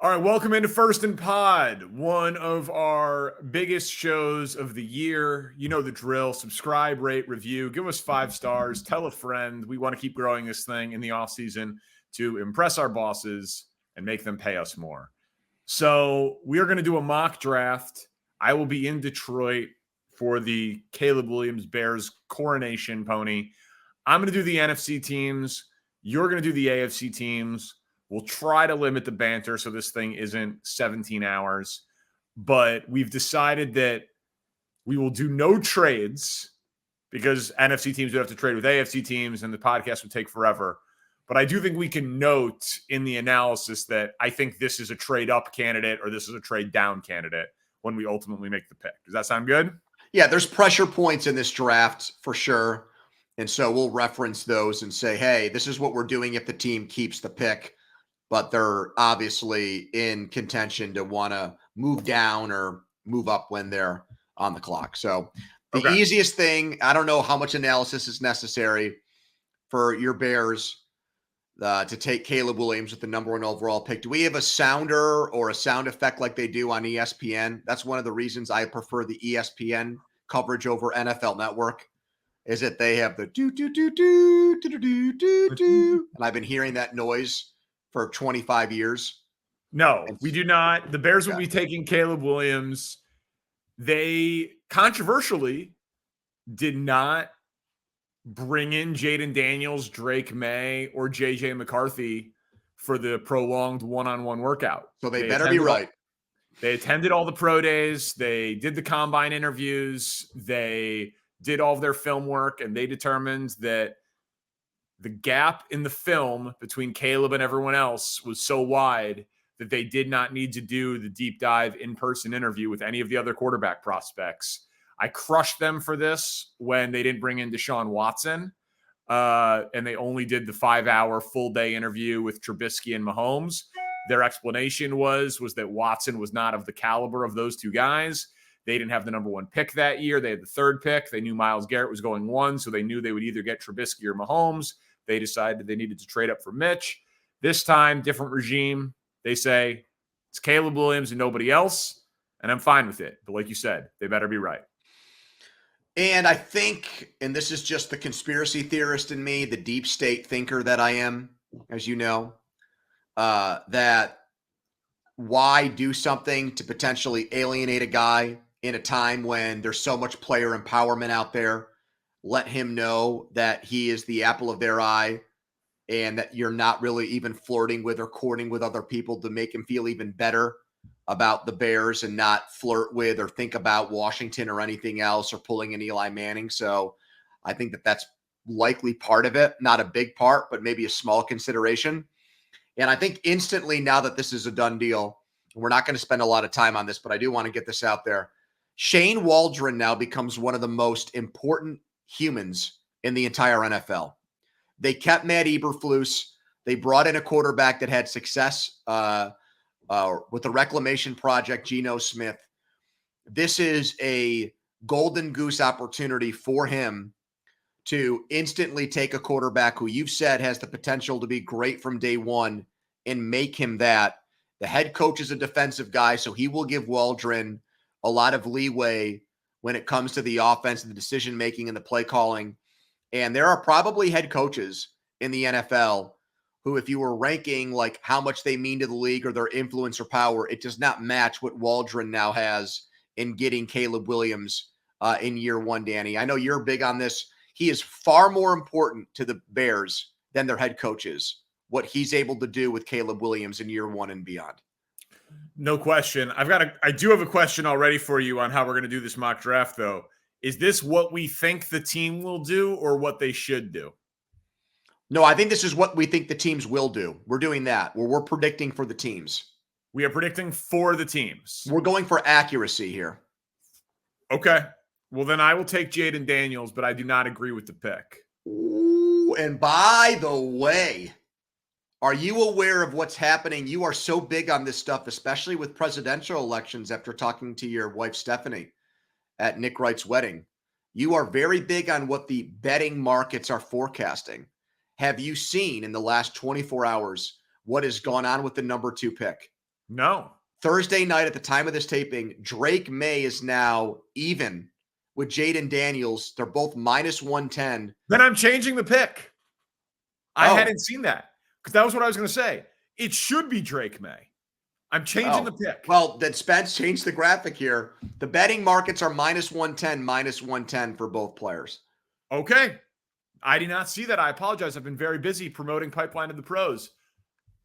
All right, welcome into First and Pod, one of our biggest shows of the year. You know the drill. Subscribe, rate, review, give us 5 stars, tell a friend. We want to keep growing this thing in the offseason to impress our bosses and make them pay us more. So we are going to do a mock draft. I will be in Detroit for the Caleb Williams Bears coronation pony. I'm going to do the NFC teams. You're going to do the AFC teams. We'll try to limit the banter so this thing isn't 17 hours. But we've decided that we will do no trades because NFC teams would have to trade with AFC teams and the podcast would take forever. But I do think we can note in the analysis that I think this is a trade up candidate or this is a trade down candidate when we ultimately make the pick. Does that sound good? Yeah, there's pressure points in this draft for sure. And so we'll reference those and say, hey, this is what we're doing if the team keeps the pick. But they're obviously in contention to want to move down or move up when they're on the clock. So the easiest thing, I don't know how much analysis is necessary for your Bears to take Caleb Williams with the number 1 overall pick. Do we have a sounder or a sound effect like they do on ESPN? That's one of the reasons I prefer the ESPN coverage over NFL Network, is that they have the do, do, do, do, do, do, do, do. And I've been hearing that noise for 25 years. No, we do not. The Bears will be taking Caleb Williams. They controversially did not bring in Jaden Daniels, Drake May, or JJ McCarthy for the prolonged one-on-one workout. So they better be right. They attended all the pro days. They did the combine interviews. They did all of their film work, and they determined that the gap in the film between Caleb and everyone else was so wide that they did not need to do the deep dive in-person interview with any of the other quarterback prospects. I crushed them for this when they didn't bring in Deshaun Watson, and they only did the 5-hour full-day interview with Trubisky and Mahomes. Their explanation was that Watson was not of the caliber of those two guys. They didn't have the number 1 pick that year. They had the 3rd pick. They knew Myles Garrett was going 1, so they knew they would either get Trubisky or Mahomes. They decided they needed to trade up for Mitch. This time, different regime. They say it's Caleb Williams and nobody else, and I'm fine with it. But like you said, they better be right. And I think, and this is just the conspiracy theorist in me, the deep state thinker that I am, as you know, that why do something to potentially alienate a guy in a time when there's so much player empowerment out there? Let him know that he is the apple of their eye and that you're not really even flirting with or courting with other people to make him feel even better about the Bears and not flirt with or think about Washington or anything else or pulling an Eli Manning. So I think that that's likely part of it. Not a big part, but maybe a small consideration. And I think instantly now that this is a done deal, we're not going to spend a lot of time on this, but I do want to get this out there. Shane Waldron now becomes one of the most important humans in the entire NFL. They kept Matt Eberflus. They brought in a quarterback that had success with the reclamation project, Geno Smith. This is a golden goose opportunity for him to instantly take a quarterback who you've said has the potential to be great from day one and make him that. The head coach is a defensive guy, so he will give Waldron a lot of leeway when it comes to the offense and the decision-making and the play calling. And there are probably head coaches in the NFL who, if you were ranking like how much they mean to the league or their influence or power, it does not match what Waldron now has in getting Caleb Williams in year 1, Danny. I know you're big on this. He is far more important to the Bears than their head coach is, what he's able to do with Caleb Williams in year 1 and beyond. No question. I do have a question already for you on how we're going to do this mock draft, though. Is this what we think the team will do or what they should do? No, I think this is what we think the teams will do. We're doing that, where we're predicting for the teams. We are predicting for the teams. We're going for accuracy here. Okay. Well, then I will take Jaden Daniels, but I do not agree with the pick. Ooh, and by the way, are you aware of what's happening? You are so big on this stuff, especially with presidential elections after talking to your wife, Stephanie, at Nick Wright's wedding. You are very big on what the betting markets are forecasting. Have you seen in the last 24 hours what has gone on with the number 2 pick? No. Thursday night at the time of this taping, Drake May is now even with Jaden Daniels. They're both minus 110. Then I'm changing the pick. I Oh. hadn't seen that because that was what I was going to say. It should be Drake May. I'm changing the pick. Well, then Spence changed the graphic here. The betting markets are minus 110 for both players. Okay. I did not see that. I apologize. I've been very busy promoting Pipeline to the Pros.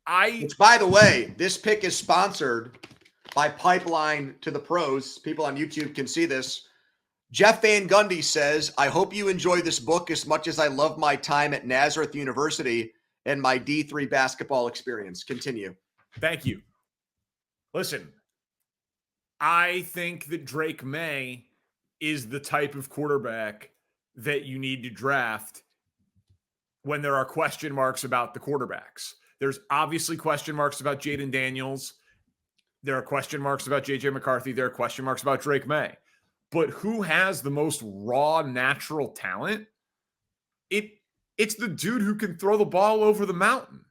Which, by the way, this pick is sponsored by Pipeline to the Pros. People on YouTube can see this. Jeff Van Gundy says, I hope you enjoy this book as much as I love my time at Nazareth University and my D3 basketball experience. Continue. Thank you. Listen, I think that Drake May is the type of quarterback that you need to draft when there are question marks about the quarterbacks. There's obviously question marks about Jaden Daniels. There are question marks about J.J. McCarthy. There are question marks about Drake May. But who has the most raw, natural talent? It's the dude who can throw the ball over the mountain.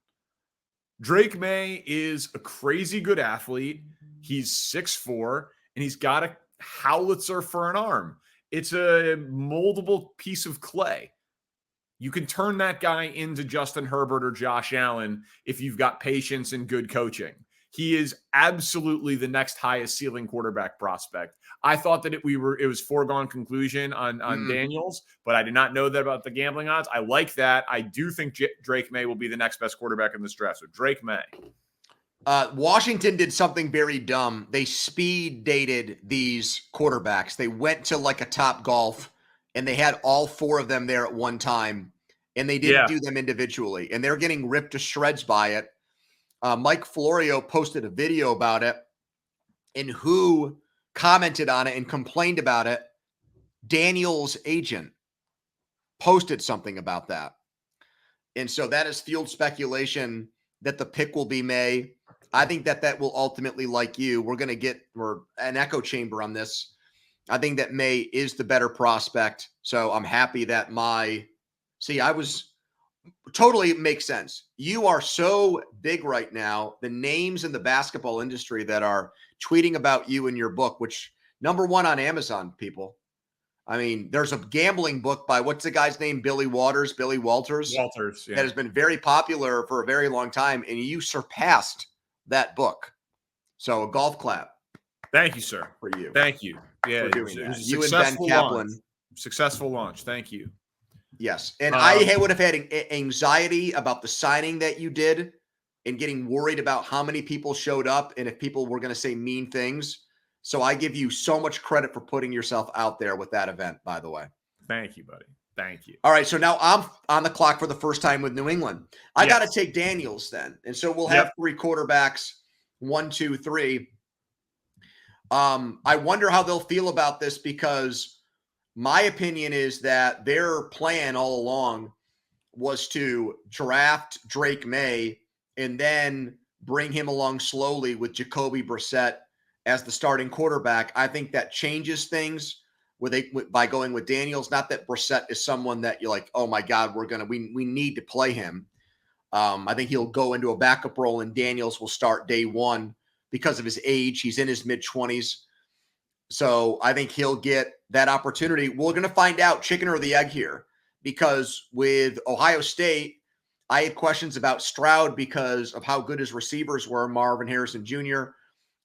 Drake May is a crazy good athlete. He's 6'4", and he's got a howitzer for an arm. It's a moldable piece of clay. You can turn that guy into Justin Herbert or Josh Allen if you've got patience and good coaching. He is absolutely the next highest ceiling quarterback prospect. I thought that it was foregone conclusion on Daniels, but I did not know that about the gambling odds. I like that. I do think Drake May will be the next best quarterback in this draft. So Drake May. Washington did something very dumb. They speed dated these quarterbacks. They went to like a Top Golf, and they had all four of them there at one time, and they didn't do them individually, and they're getting ripped to shreds by it. Mike Florio posted a video about it, and who commented on it and complained about it? Daniel's agent posted something about that. And so that has fueled speculation that the pick will be May. I think that will ultimately, like you, we're an echo chamber on this. I think that May is the better prospect. So I'm happy that totally makes sense. You are so big right now. The names in the basketball industry that are tweeting about you in your book, which #1 on Amazon, people. I mean, there's a gambling book by what's the guy's name? Billy Walters, yeah. That has been very popular for a very long time. And you surpassed that book. So a golf clap. Thank you, sir. For you. Thank you. Yeah. For doing that. You and Ben Kaplan. Successful launch. Thank you. Yes. And I would have had anxiety about the signing that you did and getting worried about how many people showed up and if people were going to say mean things. So I give you so much credit for putting yourself out there with that event, by the way. Thank you, buddy. Thank you. All right. So now I'm on the clock for the first time with New England. I got to take Daniels then. And so we'll have three quarterbacks, 1, 2, 3. I wonder how they'll feel about this because my opinion is that their plan all along was to draft Drake May and then bring him along slowly with Jacoby Brissett as the starting quarterback. I think that changes things by going with Daniels. Not that Brissett is someone that you're like, oh my God, we need to play him. I think he'll go into a backup role and Daniels will start day one because of his age. He's in his mid-20s. So I think he'll get that opportunity. We're going to find out chicken or the egg here because with Ohio State, I had questions about Stroud because of how good his receivers were, Marvin Harrison Jr.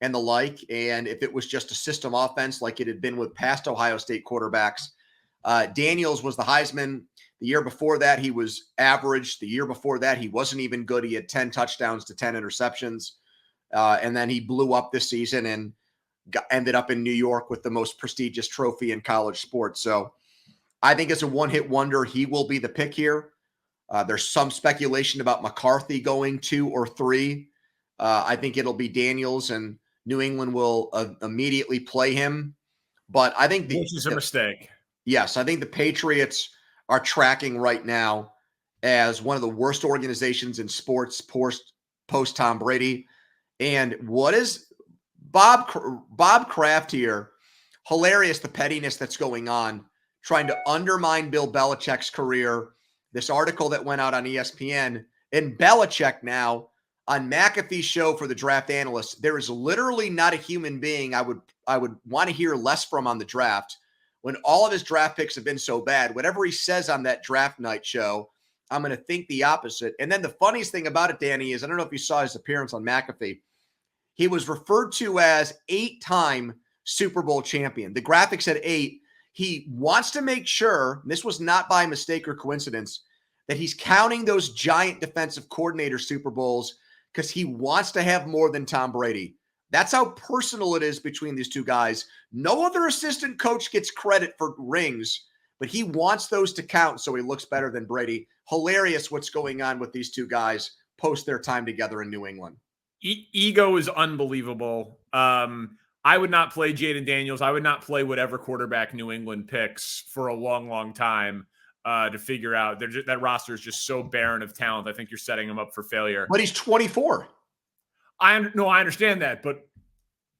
and the like. And if it was just a system offense like it had been with past Ohio State quarterbacks, Daniels was the Heisman. The year before that, he was average. The year before that, he wasn't even good. He had 10 touchdowns to 10 interceptions. And then he blew up this season and ended up in New York with the most prestigious trophy in college sports. So I think it's a one-hit wonder. He will be the pick here. There's some speculation about McCarthy going 2 or 3. I think it'll be Daniels and New England will immediately play him. But I think which is a mistake. Yes, I think the Patriots are tracking right now as one of the worst organizations in sports post Tom Brady. And what is Bob Kraft here? Hilarious, the pettiness that's going on, trying to undermine Bill Belichick's career. This article that went out on ESPN, and Belichick now on McAfee's show for the draft analysts, there is literally not a human being I would want to hear less from on the draft. When all of his draft picks have been so bad, whatever he says on that draft night show, I'm going to think the opposite. And then the funniest thing about it, Danny, is I don't know if you saw his appearance on McAfee. He was referred to as 8-time Super Bowl champion. The graphic said 8. He wants to make sure, and this was not by mistake or coincidence, that he's counting those giant defensive coordinator Super Bowls because he wants to have more than Tom Brady. That's how personal it is between these two guys. No other assistant coach gets credit for rings, but he wants those to count so he looks better than Brady. Hilarious what's going on with these two guys post their time together in New England. Ego is unbelievable. I would not play Jaden Daniels. I would not play whatever quarterback New England picks for a long, long time to figure out. That roster is just so barren of talent. I think you're setting them up for failure. But he's 24. I understand that, but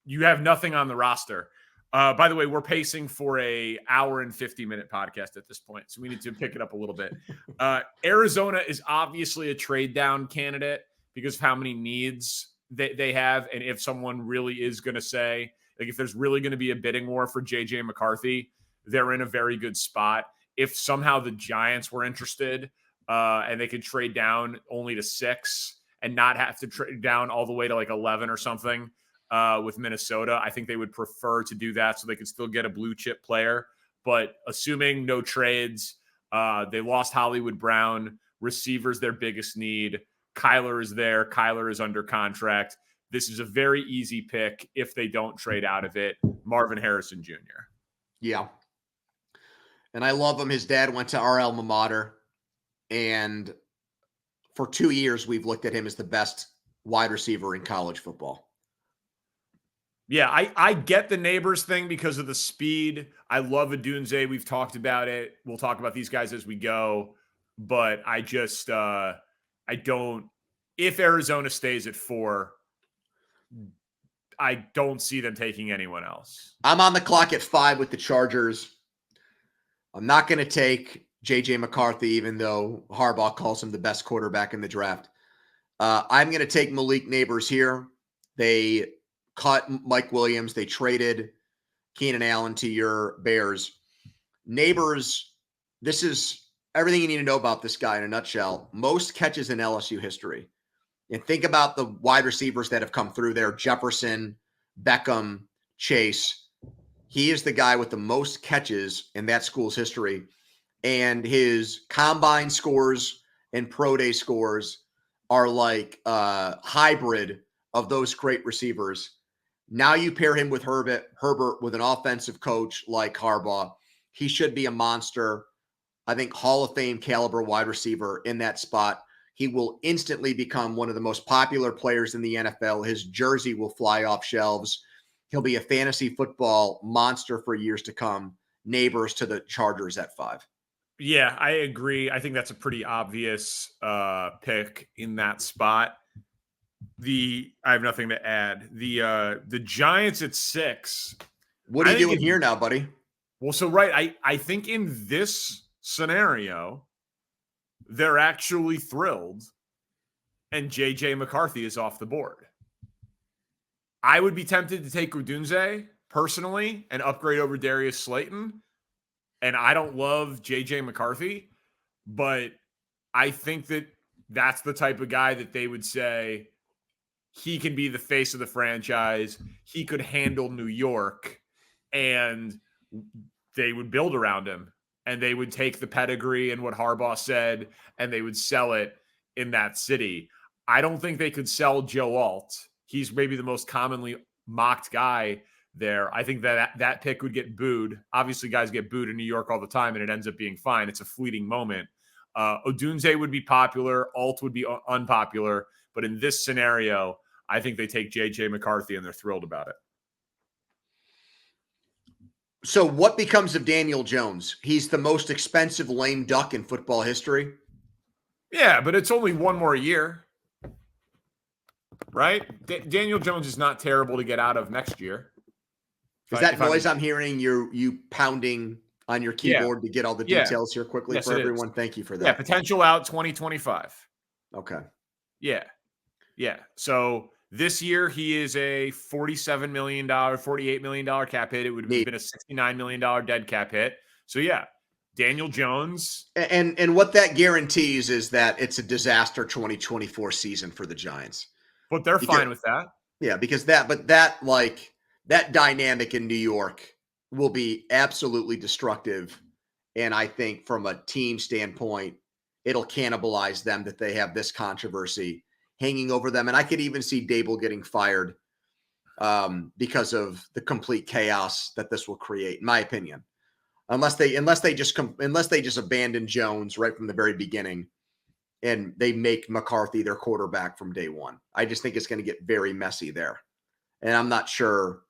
you have nothing on the roster. By the way, we're pacing for a hour and 50-minute podcast at this point, so we need to pick it up a little bit. Arizona is obviously a trade down candidate because of how many needs they have, and if someone really is going to say, like, if there's really going to be a bidding war for J.J. McCarthy, they're in a very good spot. If somehow the Giants were interested and they could trade down only to 6 and not have to trade down all the way to like 11 or something with Minnesota, I think they would prefer to do that so they could still get a blue chip player. But assuming no trades, they lost Hollywood Brown. Receivers their biggest need. Kyler is there. Kyler is under contract. This is a very easy pick if they don't trade out of it. Marvin Harrison Jr. Yeah. And I love him. His dad went to our alma mater. And for 2 years, we've looked at him as the best wide receiver in college football. Yeah, I get the Neighbors thing because of the speed. I love Odunze. We've talked about it. We'll talk about these guys as we go. But I just I don't – if Arizona stays at 4, I don't see them taking anyone else. I'm on the clock at 5 with the Chargers. I'm not going to take J.J. McCarthy, even though Harbaugh calls him the best quarterback in the draft. I'm going to take Malik Neighbors here. They cut Mike Williams. They traded Keenan Allen to your Bears. Neighbors, this is everything you need to know about this guy in a nutshell. Most catches in LSU history. And think about the wide receivers that have come through there. Jefferson, Beckham, Chase. He is the guy with the most catches in that school's history. And his combine scores and pro day scores are like a hybrid of those great receivers. Now you pair him with Herbert with an offensive coach like Harbaugh. He should be a monster. I think Hall of Fame caliber wide receiver in that spot. He will instantly become one of the most popular players in the NFL. His jersey will fly off shelves. He'll be a fantasy football monster for years to come. Neighbors to the Chargers at 5. Yeah, I agree. I think that's a pretty obvious pick in that spot. I have nothing to add. The Giants at 6. What are you doing here now, buddy? Well, so right, I think in this scenario, they're actually thrilled, and J.J. McCarthy is off the board. I would be tempted to take Odunze personally and upgrade over Darius Slayton. And I don't love J.J. McCarthy, but I think that that's the type of guy that they would say he can be the face of the franchise. He could handle New York, and they would build around him. And they would take the pedigree and what Harbaugh said, and they would sell it in that city. I don't think they could sell Joe Alt. He's maybe the most commonly mocked guy there. I think that pick would get booed. Obviously, guys get booed in New York all the time, and it ends up being fine. It's a fleeting moment. Odunze would be popular. Alt would be unpopular. But in this scenario, I think they take J.J. McCarthy, and they're thrilled about it. So what becomes of Daniel Jones? He's the most expensive lame duck in football history. Yeah, but it's only one more year, right? Daniel Jones is not terrible to get out of next year. Is that noise I'm hearing you pounding on your keyboard to get all the details here quickly for everyone? Thank you for that. Yeah, potential out 2025. Okay. Yeah. Yeah. So this year he is a $47 million, $48 million cap hit. It would have been a $69 million dead cap hit. So yeah, Daniel Jones. And what that guarantees is that it's a disaster 2024 season for the Giants. But they're fine with that. Yeah, because that dynamic in New York will be absolutely destructive. And I think from a team standpoint, it'll cannibalize them that they have this controversy hanging over them. And I could even see Dable getting fired because of the complete chaos that this will create, in my opinion. Unless they just abandon Jones right from the very beginning and they make McCarthy their quarterback from day one. I just think it's going to get very messy there. And I'm not sure.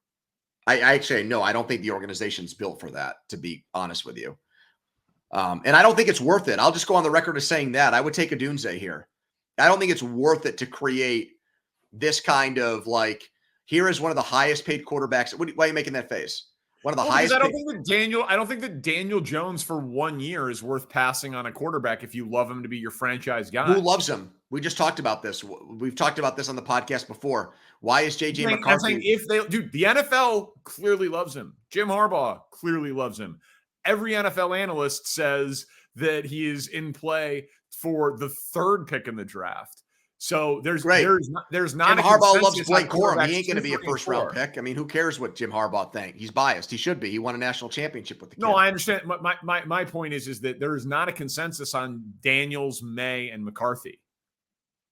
I actually know I don't think the organization's built for that, to be honest with you. And I don't think it's worth it. I'll just go on the record as saying that. I would take Odunze here. I don't think it's worth it to create this kind of here is one of the highest paid quarterbacks. Why are you making that face? One of the highest. I don't think that Daniel Jones for 1 year is worth passing on a quarterback if you love him to be your franchise guy. Who loves him? We just talked about this. We've talked about this on the podcast before. Why is JJ McCarthy? The NFL clearly loves him. Jim Harbaugh clearly loves him. Every NFL analyst says that he is in play for the 3rd pick in the draft. So there's not Jim Harbaugh loves Blake Corum. He ain't going to be a first-round pick. I mean, who cares what Jim Harbaugh thinks? He's biased. He should be. He won a national championship with the kid. No, I understand. My point is that there is not a consensus on Daniels, May, and McCarthy.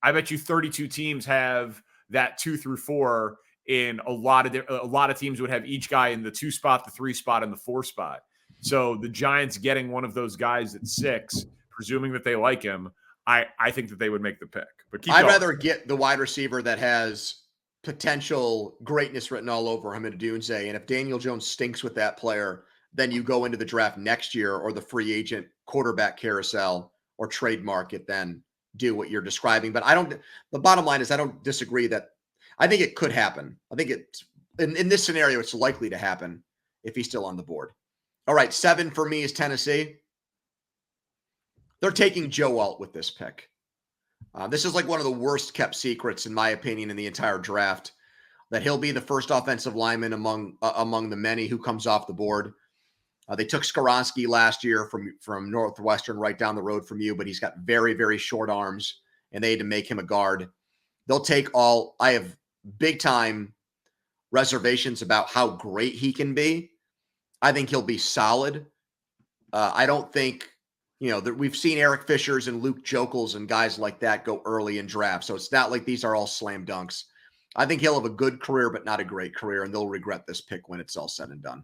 I bet you 32 teams have that 2 through 4. In a lot of teams would have each guy in the 2 spot, the 3 spot, and the 4 spot. So the Giants getting one of those guys at 6, presuming that they like him, I think that they would make the pick. But I'd rather get the wide receiver that has potential greatness written all over him in Odunze. And if Daniel Jones stinks with that player, then you go into the draft next year or the free agent quarterback carousel or trade market, then do what you're describing. But the bottom line is I don't disagree that I think it could happen. I think it's in this scenario, it's likely to happen if he's still on the board. All right. 7 for me is Tennessee. They're taking Joe Alt with this pick. This is one of the worst kept secrets, in my opinion, in the entire draft, that he'll be the first offensive lineman among the many who comes off the board. They took Skoronski last year from Northwestern right down the road from you, but he's got very, very short arms, and they had to make him a guard. They'll take Alt. I have big time reservations about how great he can be. I think he'll be solid. I don't think, we've seen Eric Fishers and Luke Jokels and guys like that go early in drafts. So it's not like these are all slam dunks. I think he'll have a good career, but not a great career, and they'll regret this pick when it's all said and done.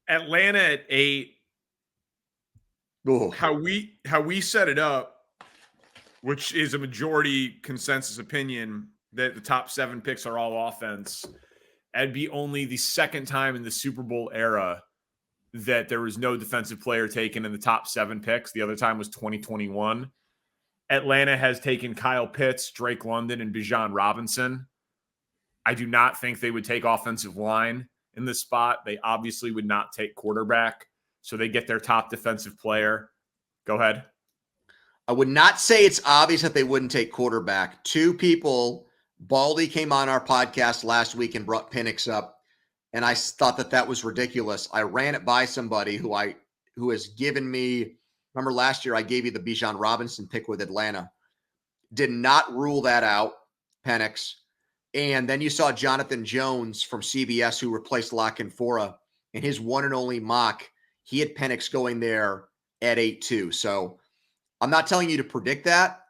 Atlanta at 8. Ooh. How we set it up, which is a majority consensus opinion that the top 7 picks are all offense. That'd be only the 2nd time in the Super Bowl era that there was no defensive player taken in the top 7 picks. The other time was 2021. Atlanta has taken Kyle Pitts, Drake London, and Bijan Robinson. I do not think they would take offensive line in this spot. They obviously would not take quarterback. So they get their top defensive player. Go ahead. I would not say it's obvious that they wouldn't take quarterback. 2 people, Baldy came on our podcast last week and brought Penix up. And I thought that was ridiculous. I ran it by somebody who has given me, remember last year I gave you the Bijan Robinson pick with Atlanta. Did not rule that out, Penix. And then you saw Jonathan Jones from CBS who replaced La Canfora in his one and only mock. He had Penix going there at 8-2. So I'm not telling you to predict that.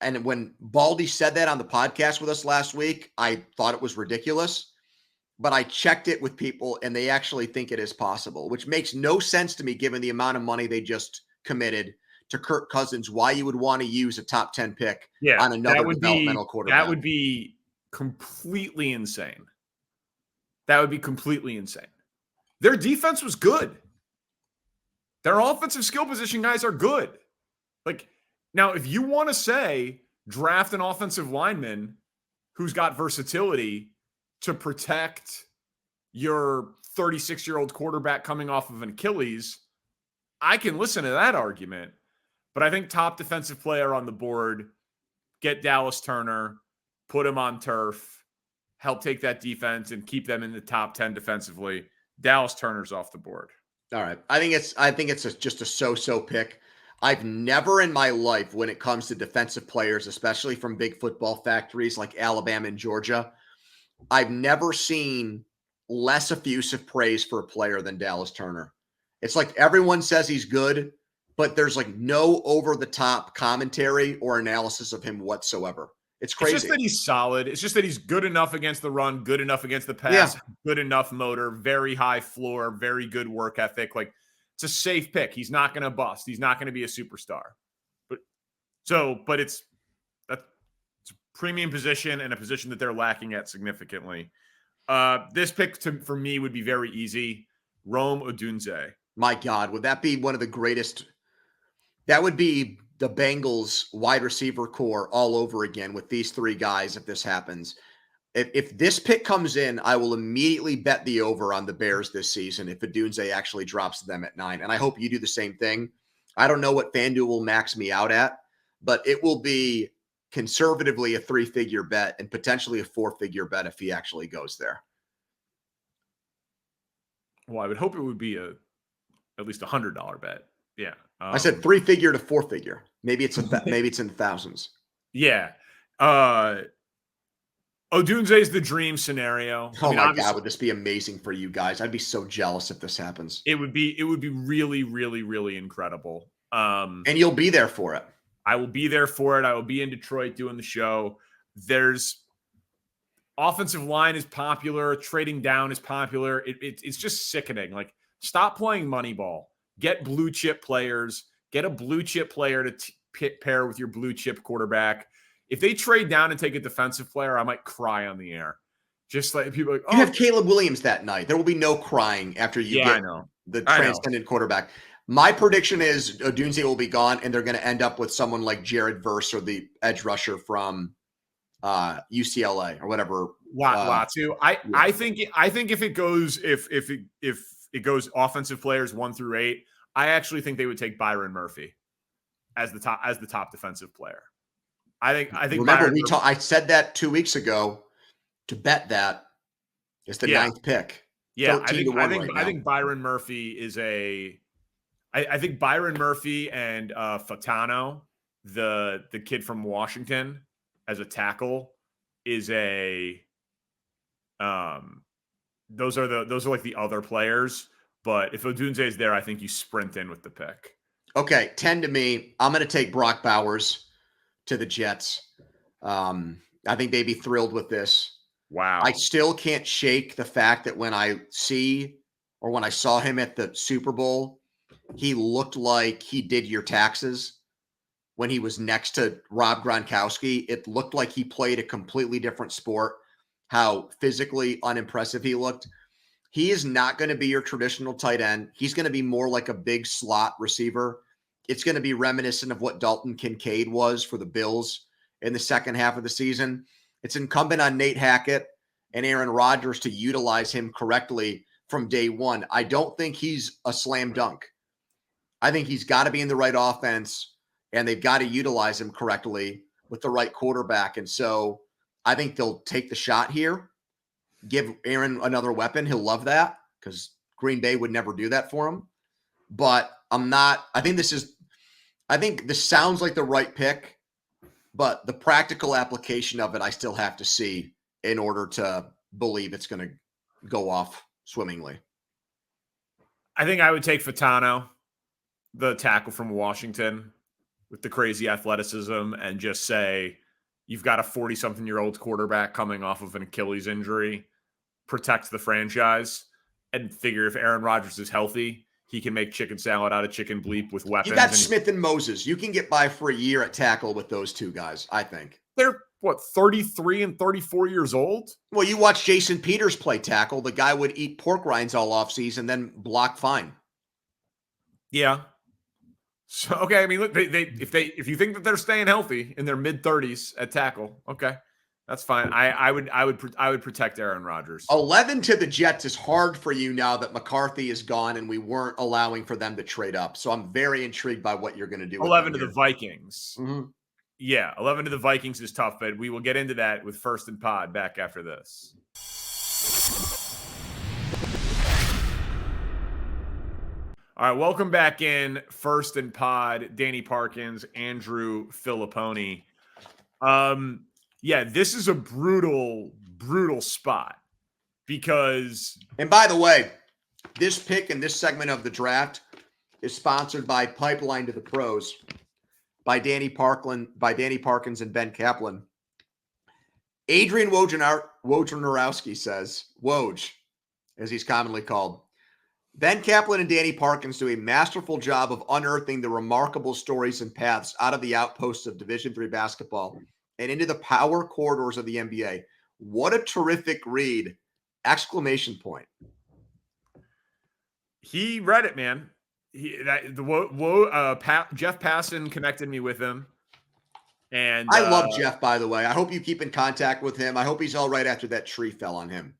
And when Baldy said that on the podcast with us last week, I thought it was ridiculous. But I checked it with people, and they actually think it is possible, which makes no sense to me given the amount of money they just committed to Kirk Cousins, why you would want to use a top 10 pick on another developmental quarterback. That would be completely insane. That would be completely insane. Their defense was good. Their offensive skill position guys are good. Now, if you want to say draft an offensive lineman who's got versatility to protect your 36-year-old quarterback coming off of an Achilles, I can listen to that argument. But I think top defensive player on the board, get Dallas Turner, put him on turf, help take that defense and keep them in the top 10 defensively. Dallas Turner's off the board. All right. I think it's just a so-so pick. I've never in my life, when it comes to defensive players, especially from big football factories like Alabama and Georgia, I've never seen less effusive praise for a player than Dallas Turner. It's like everyone says he's good, but there's like no over-the-top commentary or analysis of him whatsoever. It's crazy. It's just that he's solid. It's just that he's good enough against the run, good enough against the pass, good enough motor, very high floor, very good work ethic. Like, it's a safe pick. He's not going to bust. He's not going to be a superstar. But it's a premium position and a position that they're lacking at significantly. This pick for me would be very easy. Rome Odunze. My God, would that be one of the greatest? That would be the Bengals wide receiver core all over again with these three guys if this happens. If this pick comes in, I will immediately bet the over on the Bears this season if Odunze actually drops them at 9. And I hope you do the same thing. I don't know what FanDuel will max me out at, but it will be conservatively a 3-figure bet and potentially a 4-figure bet if he actually goes there. Well, I would hope it would be at least $100 bet. Yeah. I said 3-figure to 4-figure. Maybe it's maybe it's in the thousands. Yeah. Odunze is the dream scenario. Oh my God, would this be amazing for you guys? I'd be so jealous if this happens. It would be really, really, really incredible. And you'll be there for it. I will be there for it. I will be in Detroit doing the show. There's offensive line is popular. Trading down is popular. It's just sickening. Like, stop playing Moneyball. Get blue chip players. Get a blue chip player to pair with your blue chip quarterback. If they trade down and take a defensive player, I might cry on the air. Just like people like, oh, you have Caleb Williams that night. There will be no crying after you get the transcendent quarterback. My prediction is Odunze will be gone, and they're going to end up with someone like Jared Verse or the edge rusher from UCLA or whatever. Latu. I think if it goes offensive players 1 through 8, I actually think they would take Byron Murphy as the top defensive player. I think. Remember, I said that 2 weeks ago to bet that it's the 9th pick. Yeah, I think Byron Murphy is I think Byron Murphy and Fatano, the kid from Washington, as a tackle is those are like the other players. But if Odunze is there, I think you sprint in with the pick. Okay, 10 to me. I'm going to take Brock Bowers to the Jets. I think they'd be thrilled with this. Wow. I still can't shake the fact that when I saw him at the Super Bowl, he looked like he did your taxes when he was next to Rob Gronkowski. It looked like he played a completely different sport, how physically unimpressive he looked. He is not going to be your traditional tight end. He's going to be more like a big slot receiver. It's going to be reminiscent of what Dalton Kincaid was for the Bills in the second half of the season. It's incumbent on Nate Hackett and Aaron Rodgers to utilize him correctly from day one. I don't think he's a slam dunk. I think he's got to be in the right offense, and they've got to utilize him correctly with the right quarterback. And so I think they'll take the shot here, give Aaron another weapon. He'll love that because Green Bay would never do that for him. But I think this sounds like the right pick, but the practical application of it, I still have to see in order to believe it's going to go off swimmingly. I think I would take Fatano, the tackle from Washington, with the crazy athleticism, and just say, you've got a 40-something-year-old quarterback coming off of an Achilles injury, protect the franchise, and figure if Aaron Rodgers is healthy, he can make chicken salad out of chicken bleep with weapons. You got Smith and Moses. You can get by for a year at tackle with those two guys, I think. They're, 33 and 34 years old? Well, you watch Jason Peters play tackle. The guy would eat pork rinds all offseason, then block fine. Yeah. So, okay, I mean, look, if you think that they're staying healthy in their mid-30s at tackle, okay, that's fine. I would protect Aaron Rodgers. 11 to the Jets is hard for you now that McCarthy is gone and we weren't allowing for them to trade up. So I'm very intrigued by what you're going to do. 11 to the Vikings. Mm-hmm. Yeah, 11 to the Vikings is tough, but we will get into that with First and Pod back after this. All right, welcome back in First and Pod. Danny Parkins, Andrew Fillipponi. Yeah, this is a brutal spot because. And by the way, this pick in this segment of the draft is sponsored by Pipeline to the Pros by Danny Parkins and Ben Kaplan. Adrian Wojnarowski says, Woj, as he's commonly called, Ben Kaplan and Danny Parkins do a masterful job of unearthing the remarkable stories and paths out of the outposts of Division III basketball and into the power corridors of the NBA. What a terrific read! Exclamation point. He read it, man. Jeff Passan connected me with him. And I love Jeff, by the way. I hope you keep in contact with him. I hope he's all right after that tree fell on him.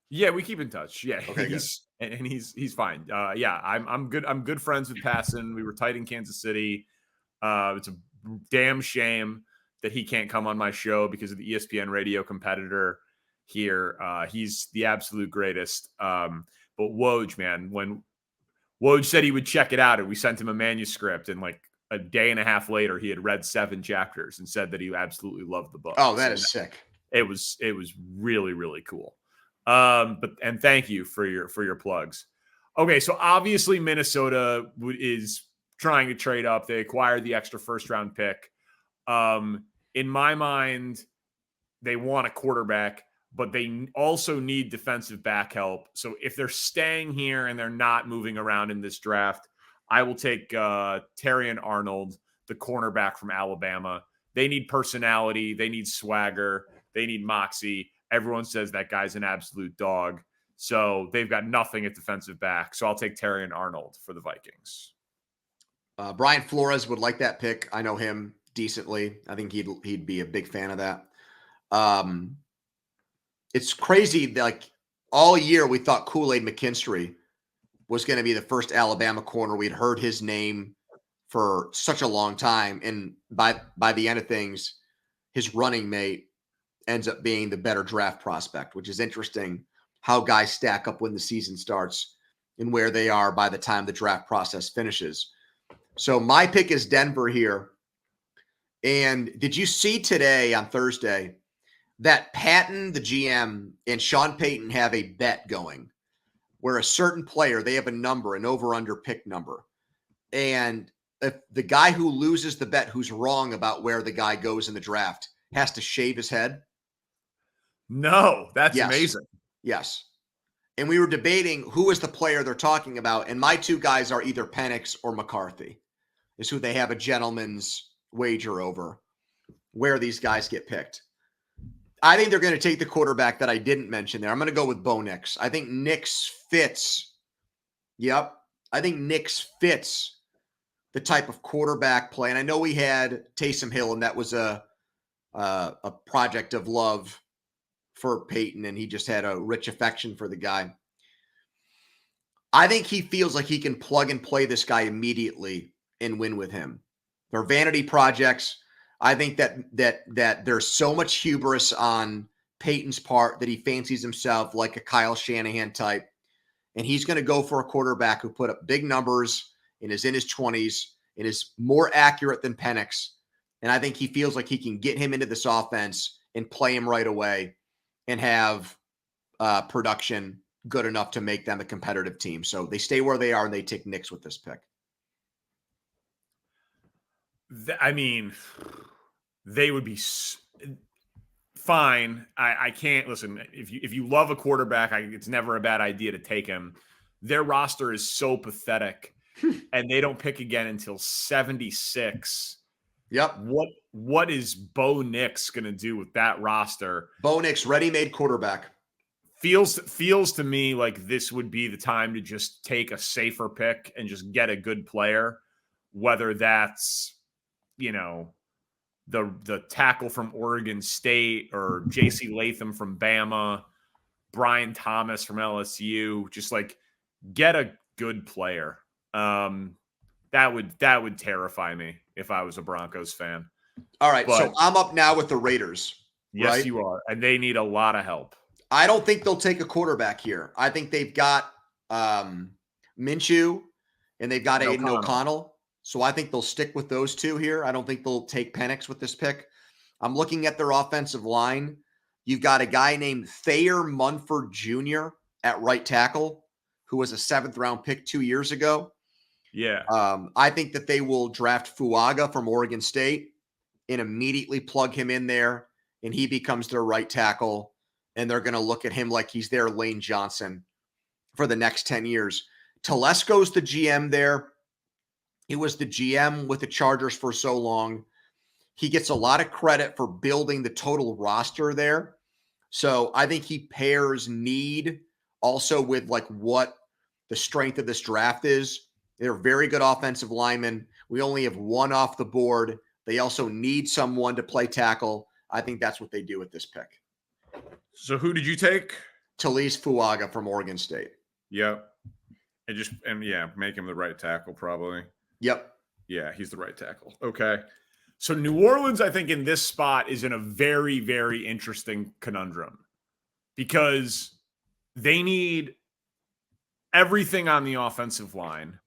Yeah, we keep in touch. Yeah, okay, he's fine. Yeah, I'm good. I'm good friends with Passan. We were tight in Kansas City. It's a damn shame that he can't come on my show because of the ESPN radio competitor here. He's the absolute greatest. But Woj, man, when Woj said he would check it out, and we sent him a manuscript, and like a day and a half later, he had read 7 chapters and said that he absolutely loved the book. Oh, that is sick. It was really, really cool. And thank you for your plugs. Okay, so obviously Minnesota is trying to trade up. They acquired the extra first round pick. In my mind, they want a quarterback, but they also need defensive back help. So if they're staying here and they're not moving around in this draft, I will take Terrion Arnold, the cornerback from Alabama. They need personality. They need swagger. They need moxie. Everyone says that guy's an absolute dog. So they've got nothing at defensive back. So I'll take Terrion Arnold for the Vikings. Brian Flores would like that pick. I know him decently. I think he'd be a big fan of that. It's crazy. Like all year we thought Kool-Aid McKinstry was going to be the first Alabama corner. We'd heard his name for such a long time. And by the end of things, his running mate ends up being the better draft prospect, which is interesting how guys stack up when the season starts and where they are by the time the draft process finishes. So my pick is Denver here. And did you see today on Thursday that Patton, the GM, and Sean Payton have a bet going where a certain player, they have a number, an over-under pick number. And if the guy who loses the bet, who's wrong about where the guy goes in the draft, has to shave his head? No, that's amazing. Yes. And we were debating who is the player they're talking about. And my two guys are either Penix or McCarthy, is who they have a gentleman's wager over where these guys get picked. I think they're going to take the quarterback that I didn't mention there. I'm going to go with Bo Nix. I think Nix fits. Yep. I think Nix fits the type of quarterback play. And I know we had Taysom Hill, and that was a project of love for Peyton, and he just had a rich affection for the guy. I think he feels like he can plug and play this guy immediately and win with him. They're vanity projects. I think that there's so much hubris on Peyton's part that he fancies himself like a Kyle Shanahan type. And he's going to go for a quarterback who put up big numbers and is in his 20s and is more accurate than Penix. And I think he feels like he can get him into this offense and play him right away and have production good enough to make them a competitive team. So they stay where they are and they take Nix with this pick. I mean, they would be fine. I can't listen. If you love a quarterback, it's never a bad idea to take him. Their roster is so pathetic, and they don't pick again until 76. Yep. What is Bo Nix going to do with that roster? Bo Nix, ready-made quarterback. Feels to me like this would be the time to just take a safer pick and just get a good player, whether that's, the tackle from Oregon State or J.C. Latham from Bama, Brian Thomas from LSU. Just like get a good player. That would terrify me if I was a Broncos fan. All right, so But I'm up now with the Raiders, yes, right? you are. And they need a lot of help. I don't think they'll take a quarterback here. I think they've got Minshew and they've got And Aiden O'Connell. O'Connell. So I think they'll stick with those two here. I don't think they'll take Penix with this pick. I'm looking at their offensive line. You've got a guy named Thayer Munford Jr. at right tackle, who was a 7th-round pick 2 years ago. Yeah. I think that they will draft Fuaga from Oregon State and immediately plug him in there, and he becomes their right tackle, and they're going to look at him like he's their Lane Johnson for the next 10 years. Telesco's the GM there. He was the GM with the Chargers for so long. He gets a lot of credit for building the total roster there. So I think he pairs need also with like what the strength of this draft is. They're very good offensive linemen. We only have one off the board. They also need someone to play tackle. I think that's what they do with this pick. So who did you take? Talise Fuaga from Oregon State. Yep. Make him the right tackle probably. Yep. Yeah, he's the right tackle. Okay. So New Orleans, I think, in this spot is in a very, very interesting conundrum because they need everything on the offensive line,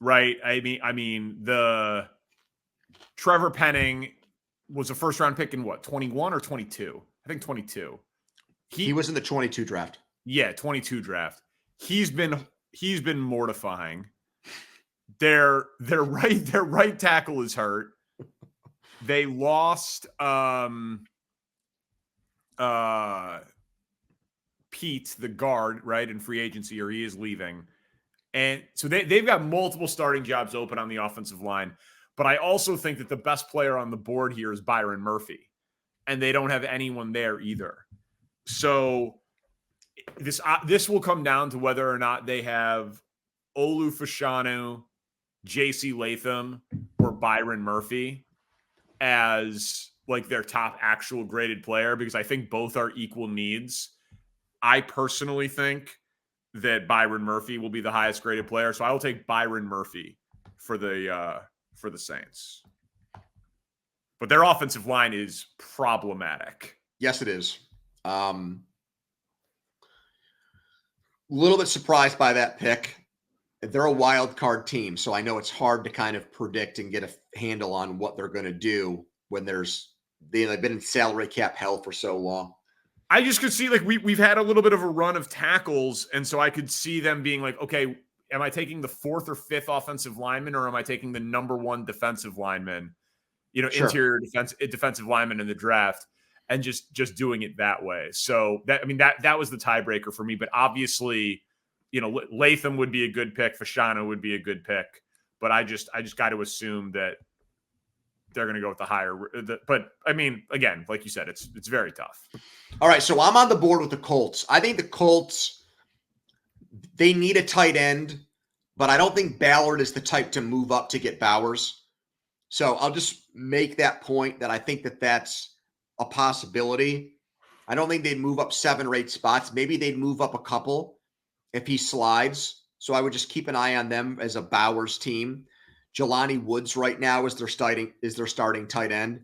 right? I mean, the Trevor Penning was a first-round pick in what, 21 or 22? I think 22. He was in the 22 draft. Yeah, 22 draft. He's been mortifying. Their right tackle is hurt. They lost Pete, the guard, right, in free agency, or he is leaving. And so they've got multiple starting jobs open on the offensive line. But I also think that the best player on the board here is Byron Murphy. And they don't have anyone there either. So this will come down to whether or not they have Olu Fashanu, J.C. Latham, or Byron Murphy as like their top actual graded player, because I think both are equal needs. I personally think that Byron Murphy will be the highest graded player, so I will take Byron Murphy for the Saints. But their offensive line is problematic. Yes, it is. A little bit surprised by that pick. They're a wild card team, so I know it's hard to kind of predict and get a handle on what they're going to do when they've been in salary cap hell for so long. I just could see, like, we've had a little bit of a run of tackles, and so I could see them being like, okay, am I taking the 4th or 5th offensive lineman, or am I taking the number 1 defensive lineman, Sure. interior defensive lineman in the draft, and just doing it that way. So that was the tiebreaker for me. But obviously, Latham would be a good pick, Fashanu would be a good pick, but I just got to assume that they're going to go with the higher. But I mean, again, like you said, it's very tough. All right, so I'm on the board with the Colts. I think the Colts, they need a tight end, but I don't think Ballard is the type to move up to get Bowers. So I'll just make that point that I think that that's a possibility. I don't think they'd move up 7 or 8 spots. Maybe they'd move up a couple if he slides. So I would just keep an eye on them as a Bowers team. Jelani Woods right now is their starting tight end.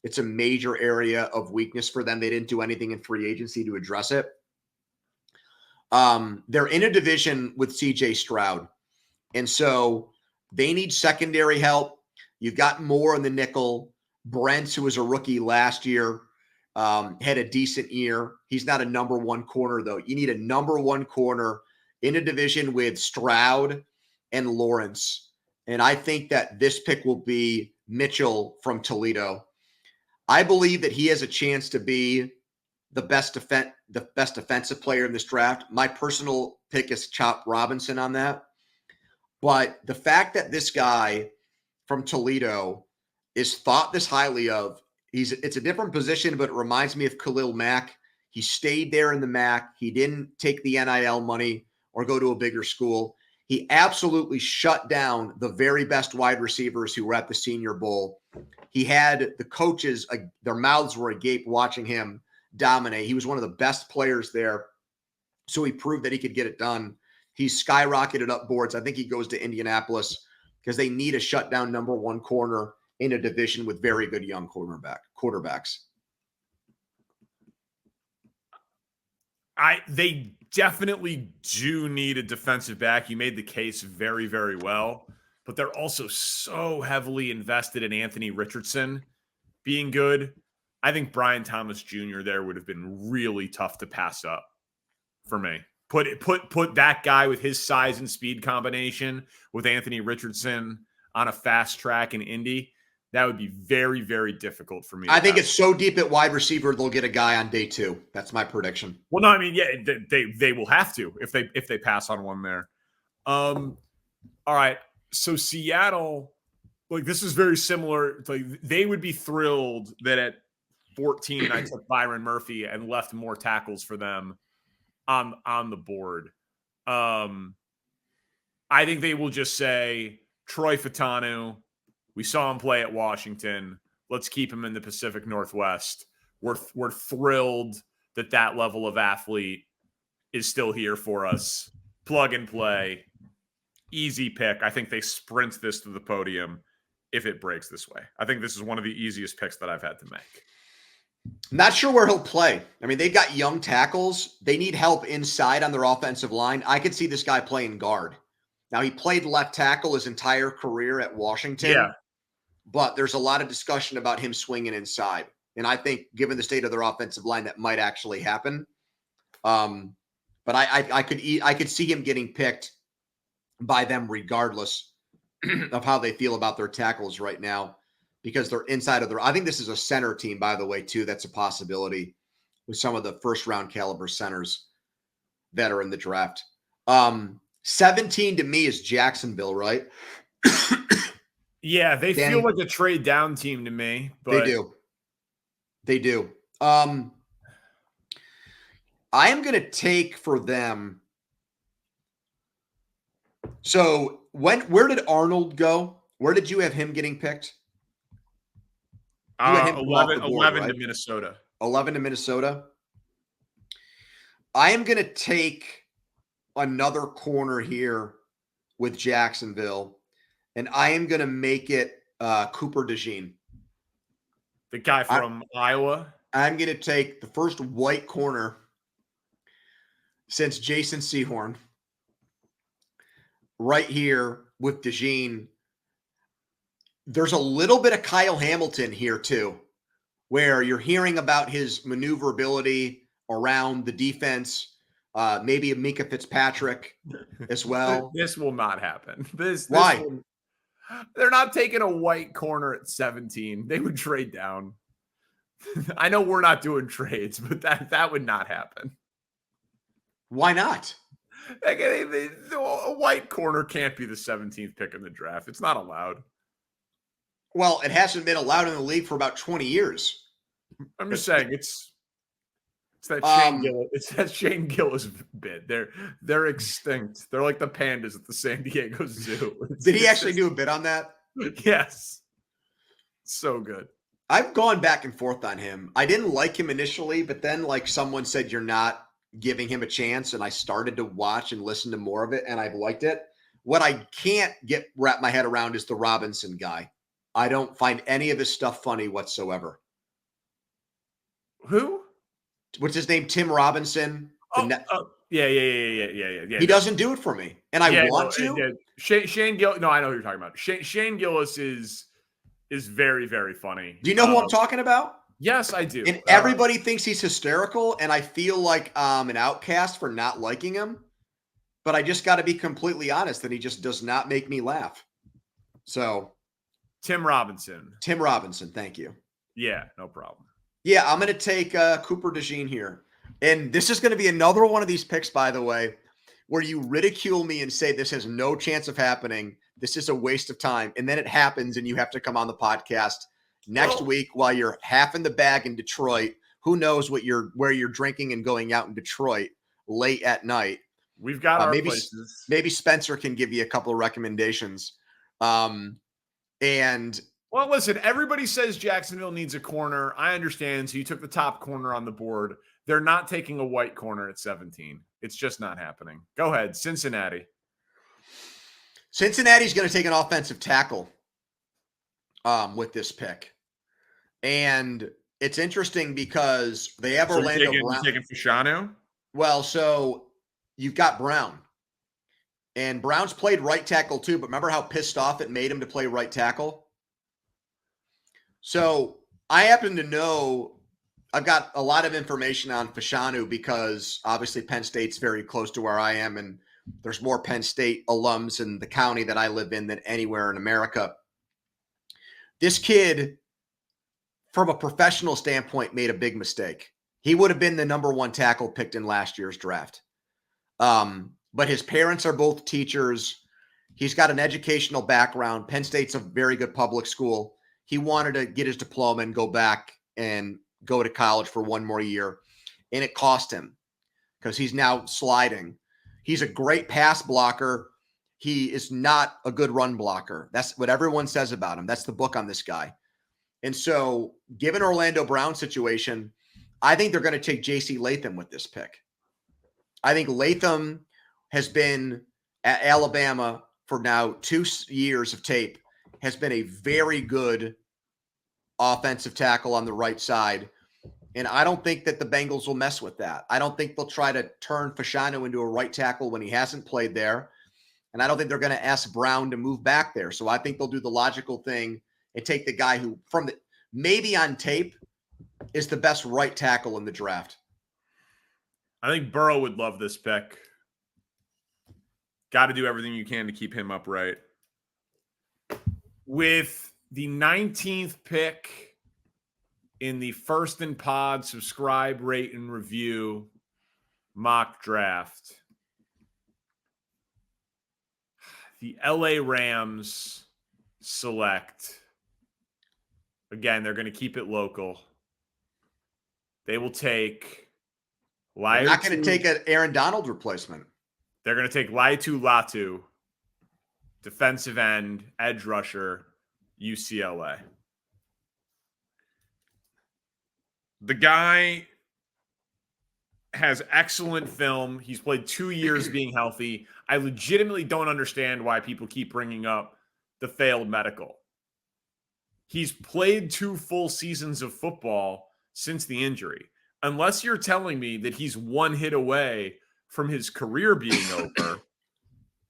It's a major area of weakness for them. They didn't do anything in free agency to address it. They're in a division with CJ Stroud. And so they need secondary help. You've got Moore in the nickel. Brents, who was a rookie last year, had a decent year. He's not a number 1 corner, though. You need a number 1 corner in a division with Stroud and Lawrence. And I think that this pick will be Mitchell from Toledo. I believe that he has a chance to be the best defensive player in this draft. My personal pick is Chop Robinson on that. But the fact that this guy from Toledo is thought this highly of, it's a different position, but it reminds me of Khalil Mack. He stayed there in the Mac. He didn't take the NIL money or go to a bigger school. He absolutely shut down the very best wide receivers who were at the Senior Bowl. He had the coaches, their mouths were agape watching him dominate. He was one of the best players there. So he proved that he could get it done. He's skyrocketed up boards. I think he goes to Indianapolis because they need a shutdown number 1 corner in a division with very good young quarterbacks. They definitely do need a defensive back. You made the case very, very well, but they're also so heavily invested in Anthony Richardson being good. I think Brian Thomas Jr. there would have been really tough to pass up for me. Put that guy with his size and speed combination with Anthony Richardson on a fast track in Indy. That would be very, very difficult for me. I think it's so deep at wide receiver they'll get a guy on day 2. That's my prediction. Well, no, I mean, yeah, they will have to if they pass on one there. All right, so Seattle, like this is very similar. Like they would be thrilled that at 14 I took Byron Murphy and left more tackles for them on the board. I think they will just say Troy Fatanu. We saw him play at Washington. Let's keep him in the Pacific Northwest. We're thrilled that level of athlete is still here for us. Plug and play. Easy pick. I think they sprint this to the podium if it breaks this way. I think this is one of the easiest picks that I've had to make. Not sure where he'll play. I mean, they've got young tackles. They need help inside on their offensive line. I could see this guy playing guard. Now, he played left tackle his entire career at Washington. Yeah. But there's a lot of discussion about him swinging inside. And I think given the state of their offensive line, that might actually happen. But I could see him getting picked by them regardless of how they feel about their tackles right now, because they're inside of I think this is a center team, by the way, too. That's a possibility with some of the first round caliber centers that are in the draft. 17 to me is Jacksonville, right? Yeah, they feel like a trade down team to me. But They do. I am going to take for them. So where did Arnold go? Where did you have him getting picked? 11 right? to Minnesota. 11 to Minnesota. I am going to take another corner here with Jacksonville, and I am going to make it Cooper DeJean. The guy from Iowa. I'm going to take the first white corner since Jason Sehorn right here with DeJean. There's a little bit of Kyle Hamilton here too, where you're hearing about his maneuverability around the defense. Maybe a Mika Fitzpatrick as well. This will not happen. Why? They're not taking a white corner at 17. They would trade down. I know we're not doing trades, but that would not happen. Why not? A white corner can't be the 17th pick in the draft. It's not allowed. Well, it hasn't been allowed in the league for about 20 years. I'm just saying it's that Shane Gillis. It's that Shane Gillis bit. They're extinct. They're like the pandas at the San Diego Zoo. Did he actually do a bit on that? Yes. So good. I've gone back and forth on him. I didn't like him initially, but then like someone said, you're not giving him a chance. And I started to watch and listen to more of it, and I've liked it. What I can't wrap my head around is the Robinson guy. I don't find any of his stuff funny whatsoever. Who? What's his name? Tim Robinson. Yeah. He doesn't do it for me, and I want to. Yeah. Shane Gillis. No, I know who you're talking about. Shane Gillis is very, very funny. Do you know who I'm talking about? Yes, I do. And everybody thinks he's hysterical, and I feel like I'm an outcast for not liking him. But I just got to be completely honest that he just does not make me laugh. So, Tim Robinson. Thank you. Yeah, no problem. Yeah, I'm going to take Cooper DeJean here. And this is going to be another one of these picks, by the way, where you ridicule me and say this has no chance of happening. This is a waste of time. And then it happens and you have to come on the podcast next week while you're half in the bag in Detroit. Who knows where you're drinking and going out in Detroit late at night. We've got our places. Maybe Spencer can give you a couple of recommendations. Well, listen, everybody says Jacksonville needs a corner. I understand. So you took the top corner on the board. They're not taking a white corner at 17. It's just not happening. Go ahead. Cincinnati. Cincinnati's going to take an offensive tackle. with this pick. And it's interesting because they have So Orlando you're Brown. taking Fashanu? Well, so you've got Brown. And Brown's played right tackle too, but remember how pissed off it made him to play right tackle? So I happen to know, I've got a lot of information on Fashanu because obviously Penn State's very close to where I am, and there's more Penn State alums in the county that I live in than anywhere in America. This kid, from a professional standpoint, made a big mistake. He would have been the number one tackle picked in last year's draft. But his parents are both teachers. He's got an educational background. Penn State's a very good public school. He wanted to get his diploma and go back and go to college for one more year. And it cost him because he's now sliding. He's a great pass blocker. He is not a good run blocker. That's what everyone says about him. That's the book on this guy. And so, given Orlando Brown's situation, I think they're going to take J.C. Latham with this pick. I think Latham has been at Alabama for now 2 years of tape, has been a very good offensive tackle on the right side. And I don't think that the Bengals will mess with that. I don't think they'll try to turn Fashanu into a right tackle when he hasn't played there. And I don't think they're going to ask Brown to move back there. So I think they'll do the logical thing and take the guy who, from the maybe on tape, is the best right tackle in the draft. I think Burrow would love this pick. Got to do everything you can to keep him upright. With the 19th pick in the First and Pod subscribe, rate, and review mock draft, the LA Rams select. Again, they're going to keep it local. They will take They're not going to take an Aaron Donald replacement. They're going to take Laitu Latu, defensive end, edge rusher, UCLA. The guy has excellent film. He's played 2 years being healthy. I legitimately don't understand why people keep bringing up the failed medical. He's played 2 full seasons of football since the injury. Unless you're telling me that he's one hit away from his career being over,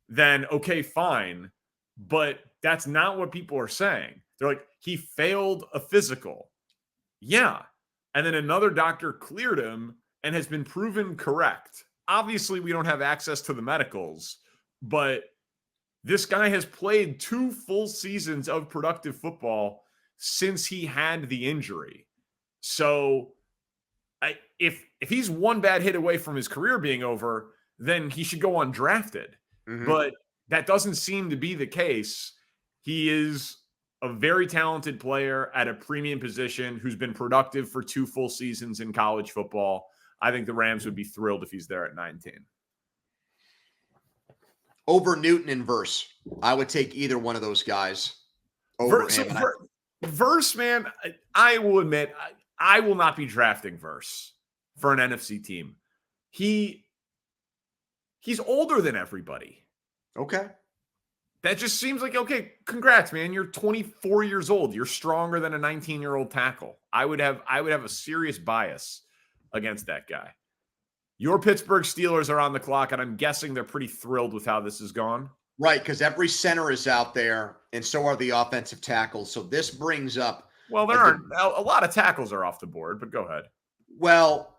then okay, fine. But that's not what people are saying. They're like, he failed a physical. Yeah. And then another doctor cleared him and has been proven correct. Obviously, we don't have access to the medicals, but this guy has played 2 full seasons of productive football since he had the injury. So if he's one bad hit away from his career being over, then he should go undrafted. Mm-hmm. But that doesn't seem to be the case. He is a very talented player at a premium position who's been productive for 2 full seasons in college football. I think the Rams would be thrilled if he's there at 19. Over Newton and Verse. I would take either one of those guys over him. Verse, man, I will admit, I will not be drafting Verse for an NFC team. He's older than everybody. Okay. That just seems like, okay, congrats, man. You're 24 years old. You're stronger than a 19-year-old tackle. I would have a serious bias against that guy. Your Pittsburgh Steelers are on the clock, and I'm guessing they're pretty thrilled with how this has gone. Right, because every center is out there, and so are the offensive tackles. So this brings up... Well, there aren't a lot of tackles are off the board, but go ahead. Well,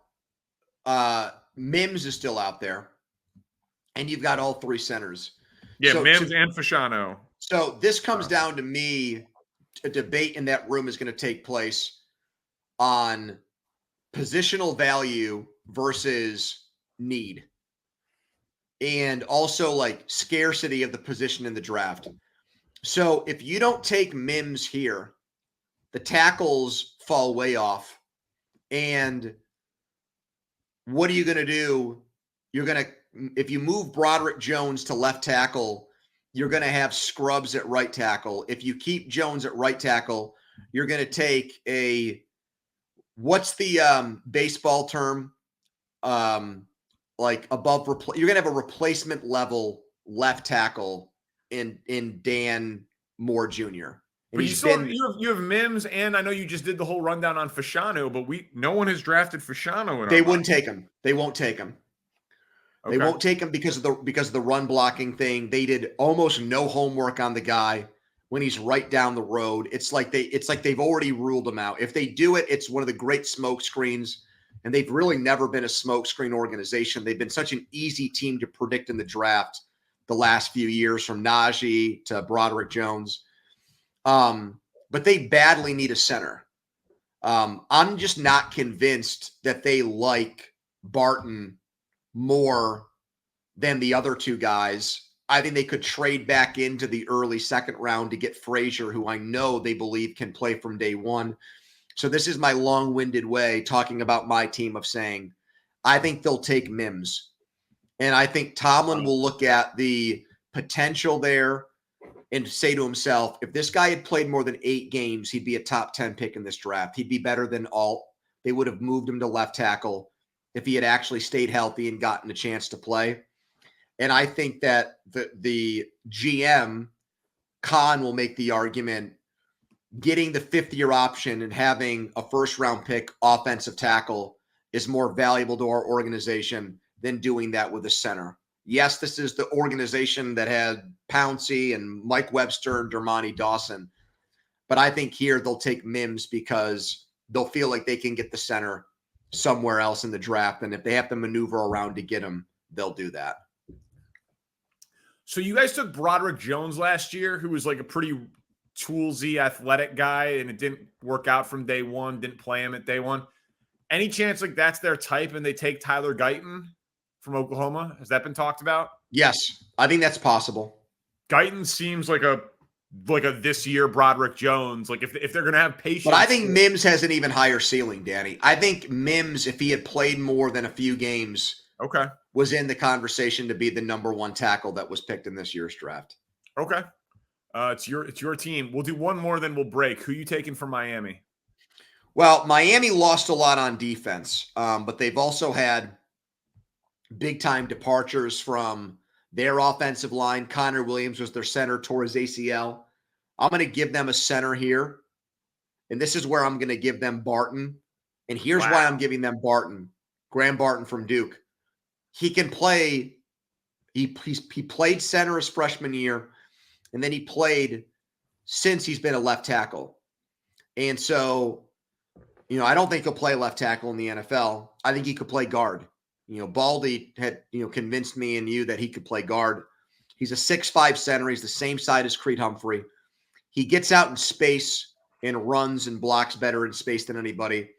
Mims is still out there, and you've got all 3 centers. Yeah, so Mims and Fashanu. So this comes down to me. A debate in that room is going to take place on positional value versus need, and also like scarcity of the position in the draft. So if you don't take Mims here, the tackles fall way off. And what are you going to do? If you move Broderick Jones to left tackle, you're going to have scrubs at right tackle. If you keep Jones at right tackle, you're going to take what's the baseball term? Like above, you're going to have a replacement level left tackle in Dan Moore Jr. And But he's been you have Mims, and I know you just did the whole rundown on Fasciano, but no one has drafted Fasciano in they our wouldn't mock. take him. They won't take him. They Okay. won't take him because of the run blocking thing. They did almost no homework on the guy when he's right down the road. It's like they've already ruled him out. If they do it, it's one of the great smoke screens. And they've really never been a smokescreen organization. They've been such an easy team to predict in the draft the last few years, from Najee to Broderick Jones. But they badly need a center. I'm just not convinced that they like Barton more than the other two guys. I think they could trade back into the early second round to get Frazier, who I know they believe can play from day one. So this is my long-winded way talking about my team of saying, I think they'll take Mims. And I think Tomlin will look at the potential there and say to himself, if this guy had played more than 8 games, he'd be a top 10 pick in this draft. He'd be better than Alt. They would have moved him to left tackle if he had actually stayed healthy and gotten a chance to play. And I think that the GM, Khan, will make the argument getting the fifth-year option and having a first-round pick offensive tackle is more valuable to our organization than doing that with a center. Yes, this is the organization that had Pouncey and Mike Webster and Dermontti Dawson, but I think here they'll take Mims because they'll feel like they can get the center somewhere else in the draft, and if they have to maneuver around to get him, they'll do that. So you guys took Broderick Jones last year, who was like a pretty toolsy athletic guy, and it didn't work out from day one, didn't play him at day one. Any chance like that's their type and they take Tyler Guyton from Oklahoma? Has that been talked about? Yes, I think that's possible. Guyton seems like a this year Broderick Jones. Like if they're gonna have patience. But I think Mims has an even higher ceiling, Danny. I think Mims, if he had played more than a few games, okay, was in the conversation to be the number 1 tackle that was picked in this year's draft. Okay. It's your team. We'll do one more, then we'll break. Who you taking from Miami? Well, Miami lost a lot on defense, but they've also had big-time departures from their offensive line. Connor Williams was their center, tore his ACL. I'm going to give them a center here, and this is where I'm going to give them Barton. And here's why I'm giving them Barton, Graham Barton from Duke. He can play. He played center his freshman year, and then he played since he's been a left tackle. And so, I don't think he'll play left tackle in the NFL. I think he could play guard. Baldy had, convinced me and you that he could play guard. He's a 6'5" center. He's the same side as Creed Humphrey. He gets out in space and runs and blocks better in space than anybody.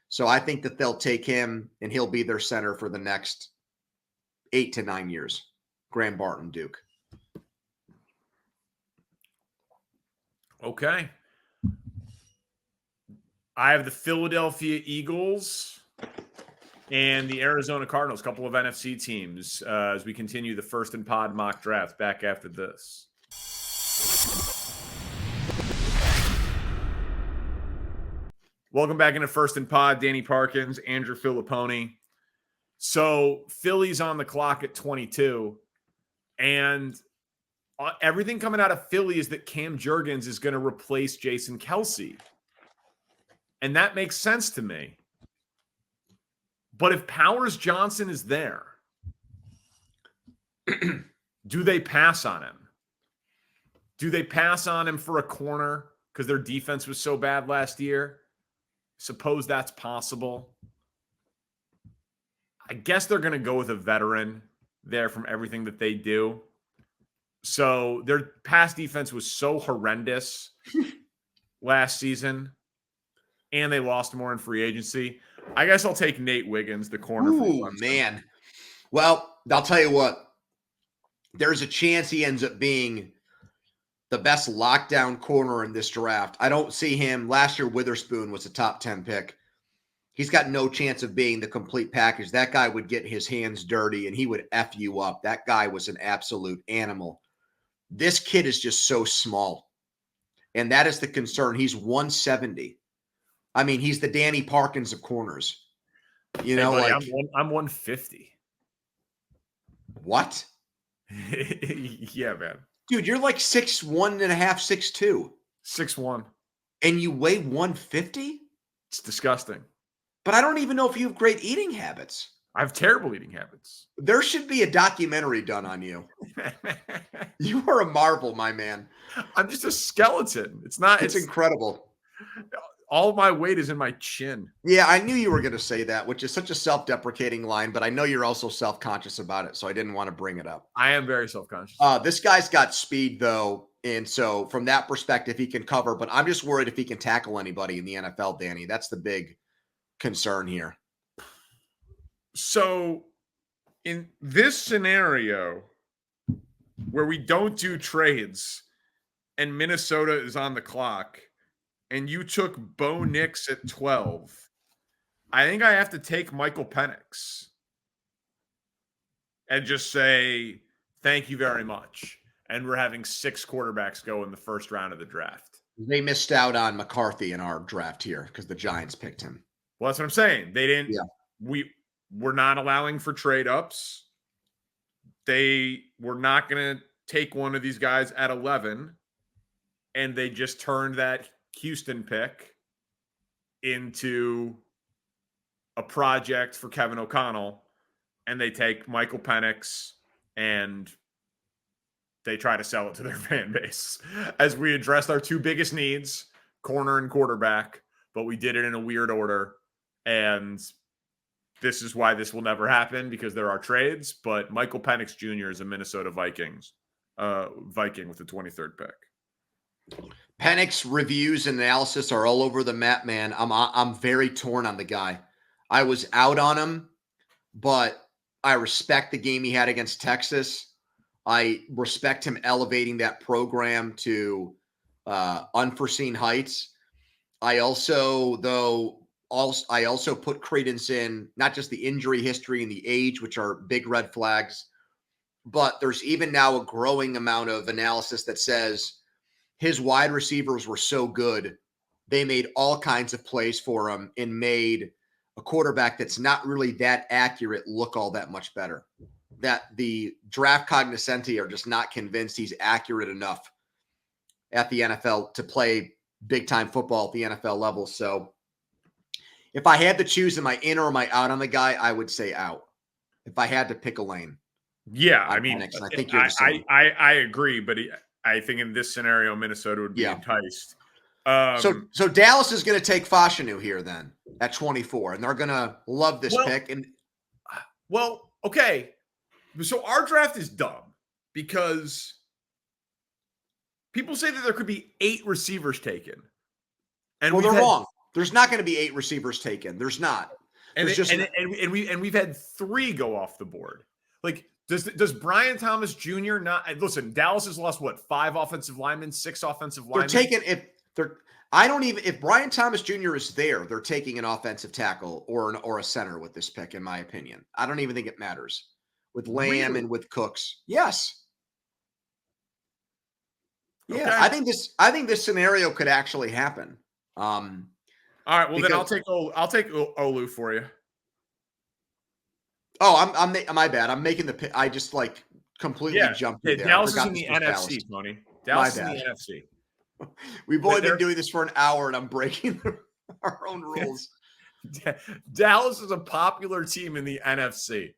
So I think that they'll take him, and he'll be their center for the next 8 to 9 years. Graham Barton, Duke. Okay. I have the Philadelphia Eagles and the Arizona Cardinals, a couple of NFC teams, as we continue the First and Pod mock draft back after this. Welcome back into First and Pod. Danny Parkins, Andrew Fillipponi. So Philly's on the clock at 22, and everything coming out of Philly is that Cam Jurgens is going to replace Jason Kelce. And that makes sense to me. But if Powers Johnson is there, do they pass on him? Do they pass on him for a corner because their defense was so bad last year? Suppose that's possible. I guess they're going to go with a veteran there from everything that they do. So their pass defense was so horrendous last season, and they lost more in free agency. I guess I'll take Nate Wiggins, the corner. Ooh, man. Well, I'll tell you what. There's a chance he ends up being the best lockdown corner in this draft. I don't see him. Last year, Witherspoon was a top 10 pick. He's got no chance of being the complete package. That guy would get his hands dirty, and he would F you up. That guy was an absolute animal. This kid is just so small, and that is the concern. He's 170. I mean, he's the Danny Parkins of corners. Hey, buddy, I'm 150. What? Yeah, man. Dude, you're like 6'1.5", 6'2". 6'1". And you weigh 150? It's disgusting. But I don't even know if you have great eating habits. I have terrible eating habits. There should be a documentary done on you. You are a marvel, my man. I'm just a skeleton. It's not. It's It's incredible. all my weight is in my chin. Yeah, I knew you were going to say that, which is such a self-deprecating line, but I know you're also self-conscious about it, so I didn't want to bring it up. I am very self-conscious. This guy's got speed, though, and so from that perspective, he can cover, but I'm just worried if he can tackle anybody in the NFL, Danny. That's the big concern here. So, in this scenario where we don't do trades and Minnesota is on the clock and you took Bo Nix at 12, I think I have to take Michael Penix and just say, thank you very much. And we're having 6 quarterbacks go in the first round of the draft. They missed out on McCarthy in our draft here because the Giants picked him. Well, that's what I'm saying. They didn't. Yeah. We're not allowing for trade ups. They were not going to take one of these guys at 11, and they just turned that Houston pick into a project for Kevin O'Connell, and they take Michael Penix and they try to sell it to their fan base as we addressed our 2 biggest needs, corner and quarterback, but we did it in a weird order. And this is why this will never happen, because there are trades, but Michael Penix Jr. is a Minnesota Viking with the 23rd pick. Penix reviews and analysis are all over the map, man. I'm very torn on the guy. I was out on him, but I respect the game he had against Texas. I respect him elevating that program to unforeseen heights. I also put credence in not just the injury history and the age, which are big red flags, but there's even now a growing amount of analysis that says his wide receivers were so good, they made all kinds of plays for him and made a quarterback that's not really that accurate look all that much better. That the draft cognoscenti are just not convinced he's accurate enough at the NFL to play big-time football at the NFL level. So if I had to choose, am I in or am I out on the guy? I would say out. If I had to pick a lane. Yeah, I mean, Penix, and I think you're the same. I agree, but I think in this scenario, Minnesota would be enticed. So Dallas is going to take Fashanu here then at 24, and they're going to love this pick. And okay. So our draft is dumb because people say that there could be 8 receivers taken. And they're wrong. There's not going to be 8 receivers taken. There's not. And we've had 3 go off the board. Like, does Brian Thomas Jr. not listen? Dallas has lost 5 offensive linemen, 6 offensive linemen. If Brian Thomas Jr. is there, they're taking an offensive tackle or a center with this pick, in my opinion. I don't even think it matters with Lamb and with Cooks. Yes. Yeah, okay. I think this scenario could actually happen. All right, well then I'll take Olu for you. Oh, I'm my bad. I'm making the pick. I just completely jumped in there. Dallas is in the NFC, Tony. Dallas is in the NFC. We've only been doing this for an hour, and I'm breaking our own rules. Dallas is a popular team in the NFC.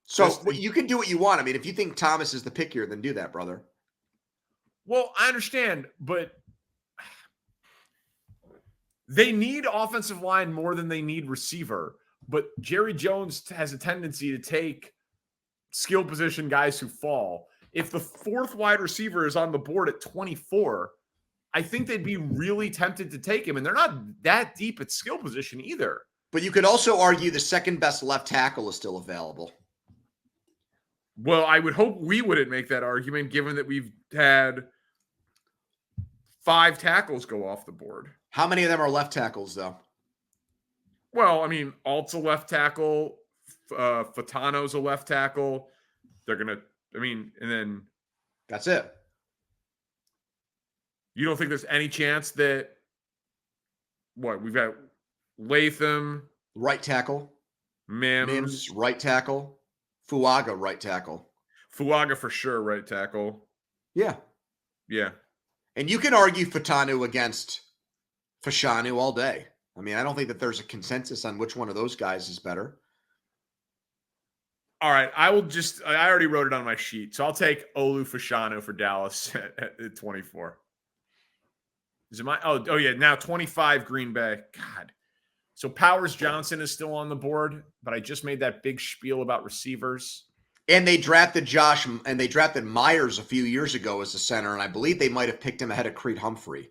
So you can do what you want. I mean, if you think Thomas is the pick here, then do that, brother. Well, I understand, but they need offensive line more than they need receiver. But Jerry Jones has a tendency to take skill position guys who fall. If the 4th wide receiver is on the board at 24, I think they'd be really tempted to take him. And they're not that deep at skill position either. But you could also argue the 2nd best left tackle is still available. Well, I would hope we wouldn't make that argument, given that we've had 5 tackles go off the board. How many of them are left tackles, though? Well, I mean, Alt's a left tackle. Fatano's a left tackle. And then that's it. You don't think there's any chance that we've got Latham, right tackle, Mims, right tackle, Fuaga, right tackle. Fuaga for sure, right tackle. Yeah. Yeah. And you can argue Fashanu against Fashanu all day. I mean, I don't think that there's a consensus on which one of those guys is better. All right, I already wrote it on my sheet, so I'll take Olu Fashanu for Dallas at 24. Is it my? Oh yeah, now 25 Green Bay. God. So Powers Johnson is still on the board, but I just made that big spiel about receivers. And they drafted Myers a few years ago as a center, and I believe they might have picked him ahead of Creed Humphrey,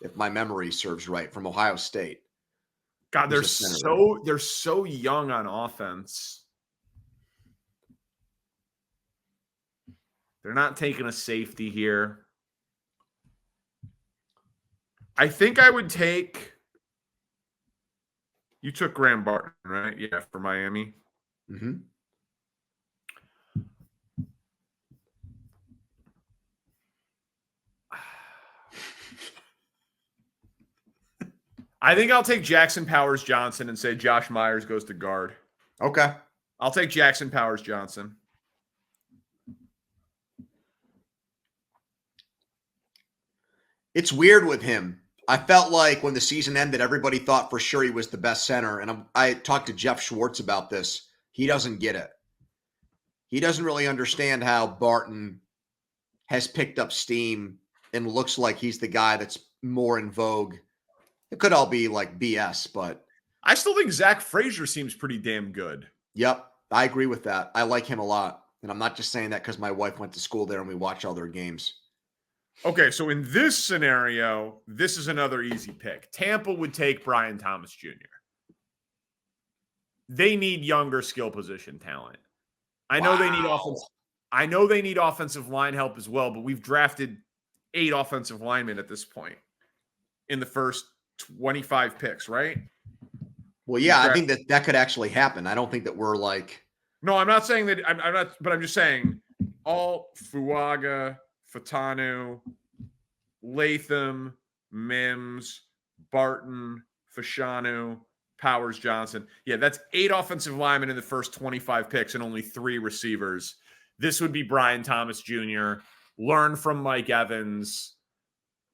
if my memory serves right, from Ohio State. God, they're so young on offense. They're not taking a safety here. I think I would take. You took Graham Barton, right? Yeah, for Miami. Mm-hmm. I think I'll take Jackson Powers Johnson and say Josh Myers goes to guard. Okay. I'll take Jackson Powers Johnson. It's weird with him. I felt like when the season ended, everybody thought for sure he was the best center. And I talked to Jeff Schwartz about this. He doesn't get it. He doesn't really understand how Barton has picked up steam and looks like he's the guy that's more in vogue. It could all be like BS, but I still think Zach Frazier seems pretty damn good. Yep, I agree with that. I like him a lot. And I'm not just saying that because my wife went to school there and we watch all their games. Okay, so in this scenario, this is another easy pick. Tampa would take Brian Thomas Jr. They need younger skill position talent. I know they need offense. I know they need offensive line help as well, but we've drafted 8 offensive linemen at this point in the first 25 picks, right? Well, yeah, I think that could actually happen. I don't think that we're like. No, I'm not saying that. I'm not, but I'm just saying all Fuaga, Fatanu, Latham, Mims, Barton, Fashanu, Powers Johnson. Yeah, that's 8 offensive linemen in the first 25 picks and only 3 receivers. This would be Brian Thomas Jr. Learn from Mike Evans.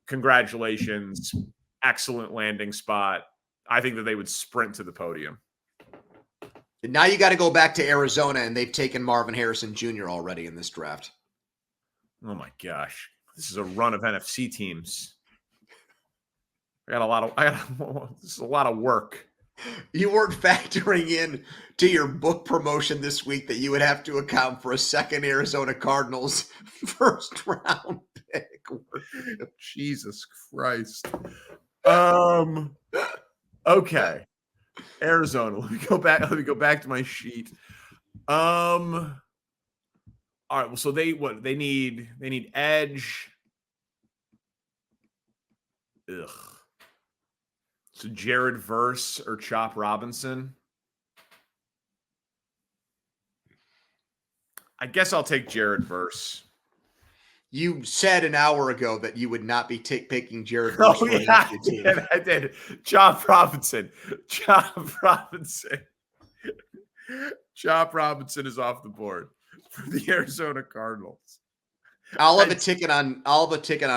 Congratulations. Excellent landing spot. I think that they would sprint to the podium. And now you got to go back to Arizona, and they've taken Marvin Harrison Jr. already in this draft. Oh my gosh. This is a run of NFC teams. This is a lot of work. You weren't factoring in to your book promotion this week that you would have to account for a second Arizona Cardinals first round pick. Jesus Christ. Okay. Arizona. Let me go back to my sheet. All right. Well, so they need edge. Ugh. So Jared Verse or Chop Robinson. I guess I'll take Jared Verse. You said an hour ago that you would not be picking Jared Verse for yeah, I did. Chop Robinson. Chop Robinson. Chop Robinson is off the board for the Arizona Cardinals. I'll have a ticket on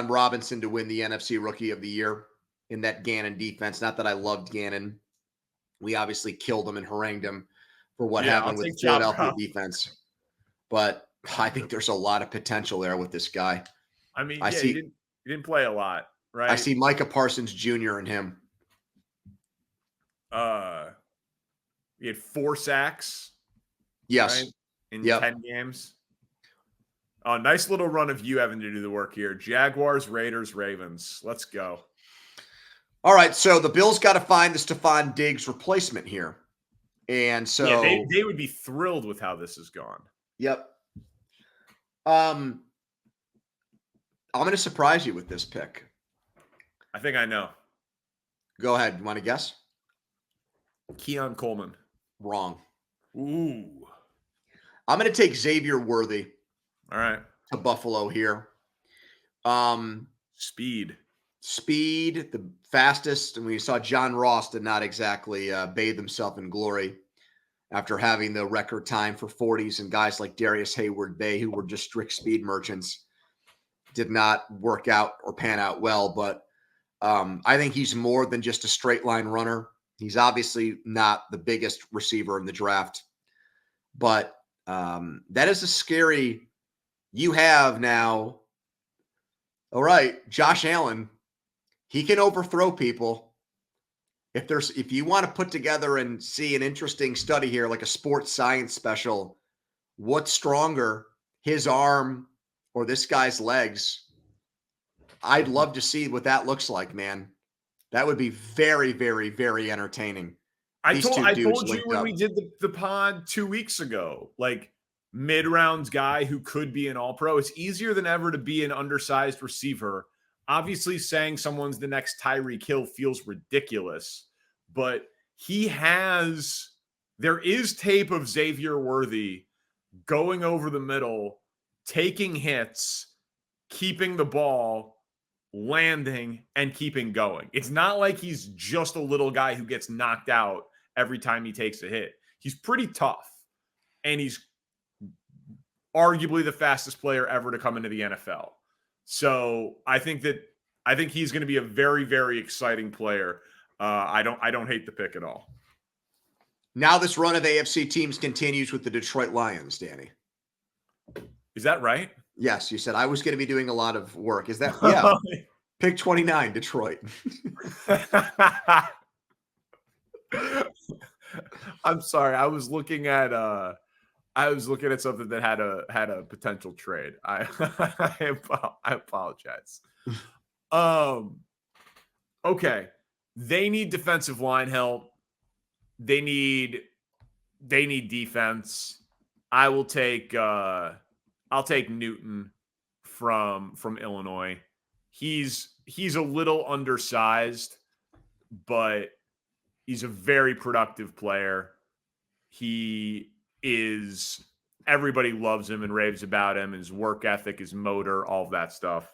Robinson to win the NFC Rookie of the Year in that Gannon defense. Not that I loved Gannon. We obviously killed him and harangued him for what happened with the Philadelphia defense. But I think there's a lot of potential there with this guy. I mean, he didn't play a lot, right? I see Micah Parsons Jr. in him. He had 4 sacks. Yes. Right? In 10 games. Oh, nice little run of you having to do the work here. Jaguars, Raiders, Ravens. Let's go. All right, so the Bills got to find the Stephon Diggs replacement here. And so they would be thrilled with how this has gone. Yep. I'm going to surprise you with this pick. I think I know. Go ahead. You want to guess? Keon Coleman. Wrong. Ooh. I'm going to take Xavier Worthy. All right. To Buffalo here. Speed, the fastest. And we saw John Ross did not exactly bathe himself in glory after having the record time for 40s and guys like Darius Hayward Bay, who were just strict speed merchants, did not work out or pan out well. But I think he's more than just a straight line runner. He's obviously not the biggest receiver in the draft, but that is a scary. You have now. All right, Josh Allen, he can overthrow people. If you want to put together and see an interesting study here, like a sports science special, what's stronger, his arm or this guy's legs? I'd love to see what that looks like, man. That would be very, very, very entertaining. I told you when up. we did the pod 2 weeks ago, like mid-rounds guy who could be an all-pro. It's easier than ever to be an undersized receiver. Obviously, saying someone's the next Tyreek Hill feels ridiculous, but there is tape of Xavier Worthy going over the middle, taking hits, keeping the ball, landing, and keeping going. It's not like he's just a little guy who gets knocked out every time he takes a hit. He's pretty tough, and he's arguably the fastest player ever to come into the NFL. So I think he's going to be a very, very exciting player. I don't hate the pick at all. Now this run of AFC teams continues with the Detroit Lions, Danny. Is that right? Yes, you said I was going to be doing a lot of work. Is that yeah? Pick 29, Detroit. I'm sorry. I was looking at something that had a potential trade. I apologize. Okay. They need defensive line help. They need defense. I'll take Newton from Illinois. He's a little undersized, but he's a very productive player. Everybody loves him and raves about him, his work ethic, his motor, all of that stuff.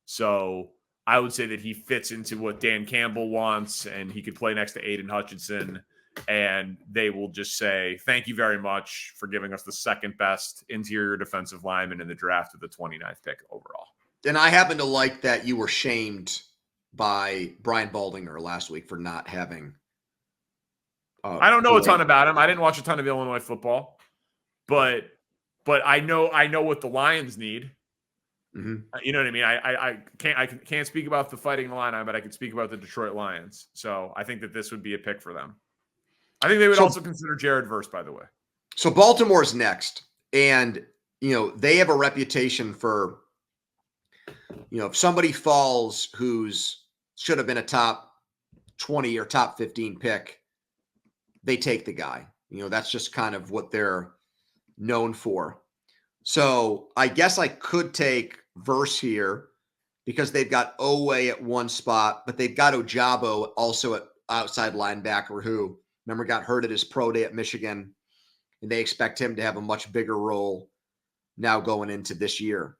So I would say that he fits into what Dan Campbell wants, and he could play next to Aiden Hutchinson, and they will just say, thank you very much for giving us the second best interior defensive lineman in the draft with the 29th pick overall. And I happen to like that you were shamed by Brian Baldinger last week for not having. I don't know a ton about him. I didn't watch a ton of Illinois football, but I know what the Lions need. Mm-hmm. You know what I mean? I can't speak about the Fighting Illini, but I can speak about the Detroit Lions. So I think that this would be a pick for them. I think they would also consider Jared Verse, by the way. So Baltimore's next, and they have a reputation for, if somebody falls who's should have been a top 20 or top 15 pick, they take the guy. That's just kind of what they're known for. So I guess I could take Verse here because they've got Oweh at one spot, but they've got Ojabo also at outside linebacker who, remember, got hurt at his pro day at Michigan, and they expect him to have a much bigger role now going into this year.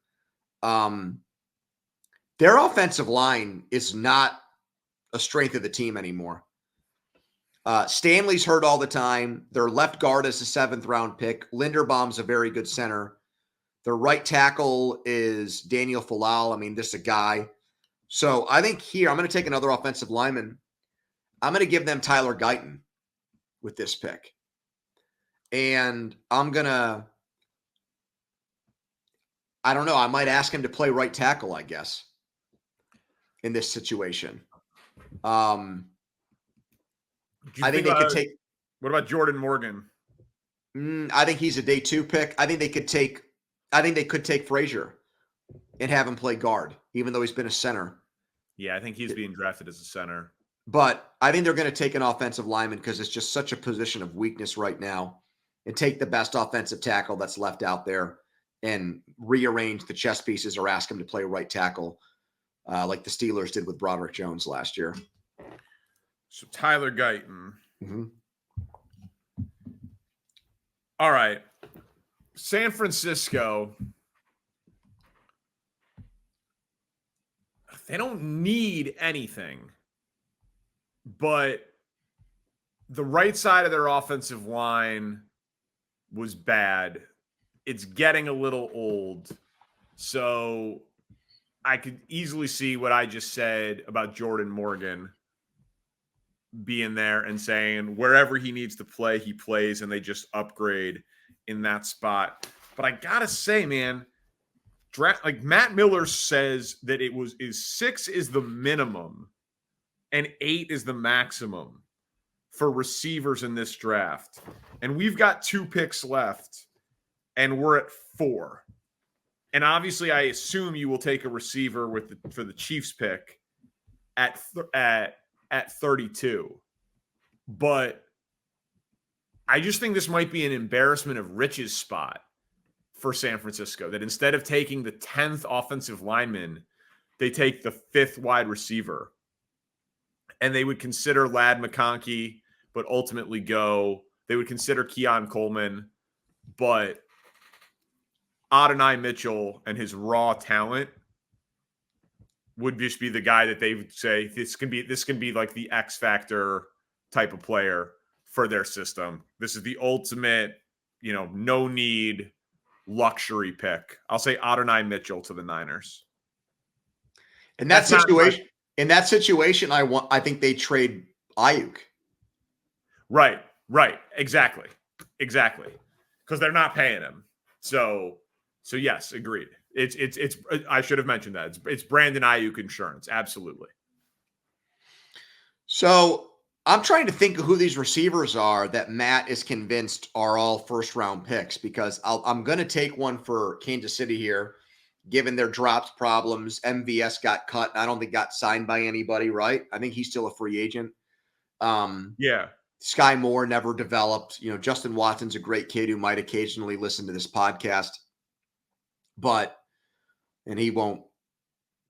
Their offensive line is not a strength of the team anymore. Stanley's hurt all the time. Their left guard is a 7th round pick. Linderbaum's a very good center. Their right tackle is Daniel Falal. I mean, this is a guy. So I think here, I'm going to take another offensive lineman. I'm going to give them Tyler Guyton with this pick. And I don't know, I might ask him to play right tackle, I guess, in this situation. I think they could take. What about Jordan Morgan? I think he's a day 2 pick. I think they could take Frazier and have him play guard, even though he's been a center. Yeah, I think he's being drafted as a center. But I think they're going to take an offensive lineman because it's just such a position of weakness right now, and take the best offensive tackle that's left out there and rearrange the chess pieces or ask him to play right tackle like the Steelers did with Broderick Jones last year. So Tyler Guyton. Mm-hmm. All right. San Francisco. They don't need anything, but the right side of their offensive line was bad. It's getting a little old. So I could easily see what I just said about Jordan Morgan being there and saying wherever he needs to play, he plays, and they just upgrade in that spot. But I gotta say, man, like Matt Miller says that is 6 is the minimum and 8 is the maximum for receivers in this draft. And we've got 2 picks left, and we're at 4. And obviously, I assume you will take a receiver for the Chiefs pick at 32. But I just think this might be an embarrassment of riches spot for San Francisco, that instead of taking the 10th offensive lineman, they take the 5th wide receiver. And they would consider Ladd McConkey, but ultimately they would consider Keon Coleman, but Adonai Mitchell and his raw talent would just be the guy that they would say this can be like the X factor type of player for their system. This is the ultimate, no need luxury pick. I'll say Adonai Mitchell to the Niners. In that situation, I think they trade Ayuk. Right. Exactly. Because they're not paying him. So yes, agreed. It's I should have mentioned that. It's Brandon Ayuk insurance. Absolutely. So I'm trying to think of who these receivers are that Matt is convinced are all first round picks, because I'm going to take one for Kansas City here, given their drops problems. MVS got cut. I don't think got signed by anybody, right? I think he's still a free agent. Yeah. Sky Moore never developed. Justin Watson's a great kid who might occasionally listen to this podcast, and he won't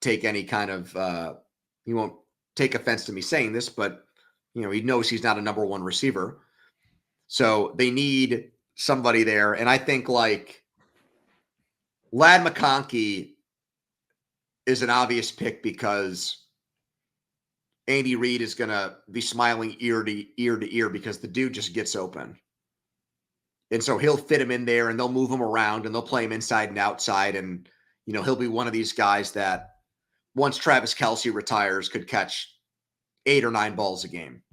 take any kind of, he won't take offense to me saying this, but he knows he's not a number one receiver. So they need somebody there. And I think like Ladd McConkey is an obvious pick because Andy Reid is going to be smiling ear to ear because the dude just gets open. And so he'll fit him in there, and they'll move him around, and they'll play him inside and outside. And, he'll be one of these guys that once Travis Kelce retires could catch 8 or 9 balls a game.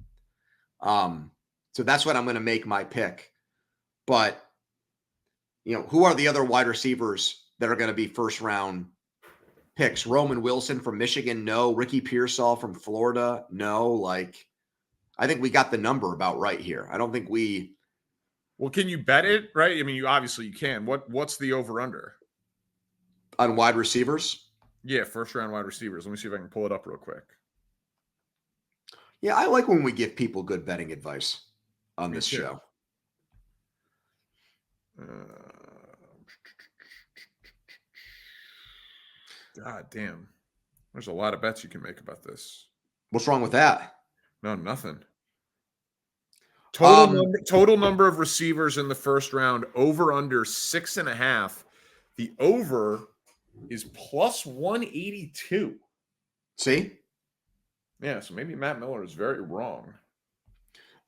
So that's what I'm going to make my pick. But, who are the other wide receivers that are going to be first round picks? Roman Wilson from Michigan? No. Ricky Pearsall from Florida? No. I think we got the number about right here. I don't think we. Well, can you bet it, right? I mean, you can. What's the over-under? On wide receivers? Yeah, first-round wide receivers. Let me see if I can pull it up real quick. Yeah, I like when we give people good betting advice on this show. God damn. There's a lot of bets you can make about this. What's wrong with that? No, nothing. Total number of receivers in the first round, over under 6.5. The over is plus 182. See? Yeah, so maybe Matt Miller is very wrong.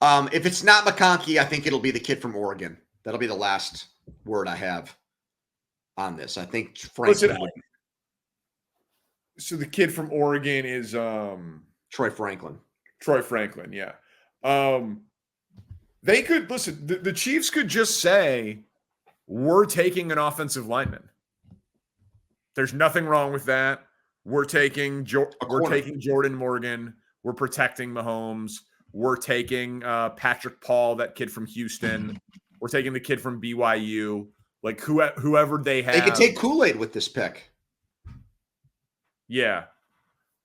If it's not McConkey, I think it'll be the kid from Oregon. That'll be the last word I have on this. I think Franklin. So the kid from Oregon is Troy Franklin. Troy Franklin, yeah. They could listen. The Chiefs could just say, "We're taking an offensive lineman." There's nothing wrong with that. We're taking Jordan Morgan. We're protecting Mahomes. We're taking Patrick Paul, that kid from Houston. We're taking the kid from BYU. Like whoever they have. They could take Kool-Aid with this pick. Yeah.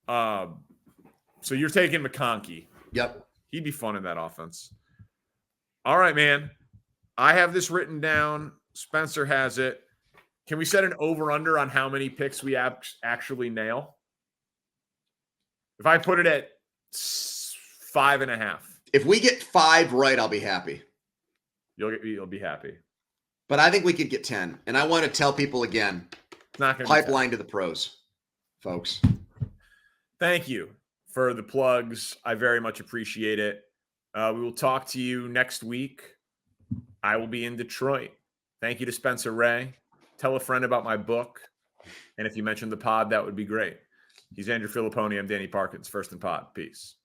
So you're taking McConkey. Yep. He'd be fun in that offense. All right, man. I have this written down. Spencer has it. Can we set an over-under on how many picks we actually nail? If I put it at 5.5. If we get 5 right, I'll be happy. You'll be happy. But I think we could get 10. And I want to tell people again, pipeline to the pros, folks. Thank you for the plugs. I very much appreciate it. We will talk to you next week. I will be in Detroit. Thank you to Spencer Ray. Tell a friend about my book. And if you mention the pod, that would be great. He's Andrew Fillipponi. I'm Danny Parkins. First and Pod. Peace.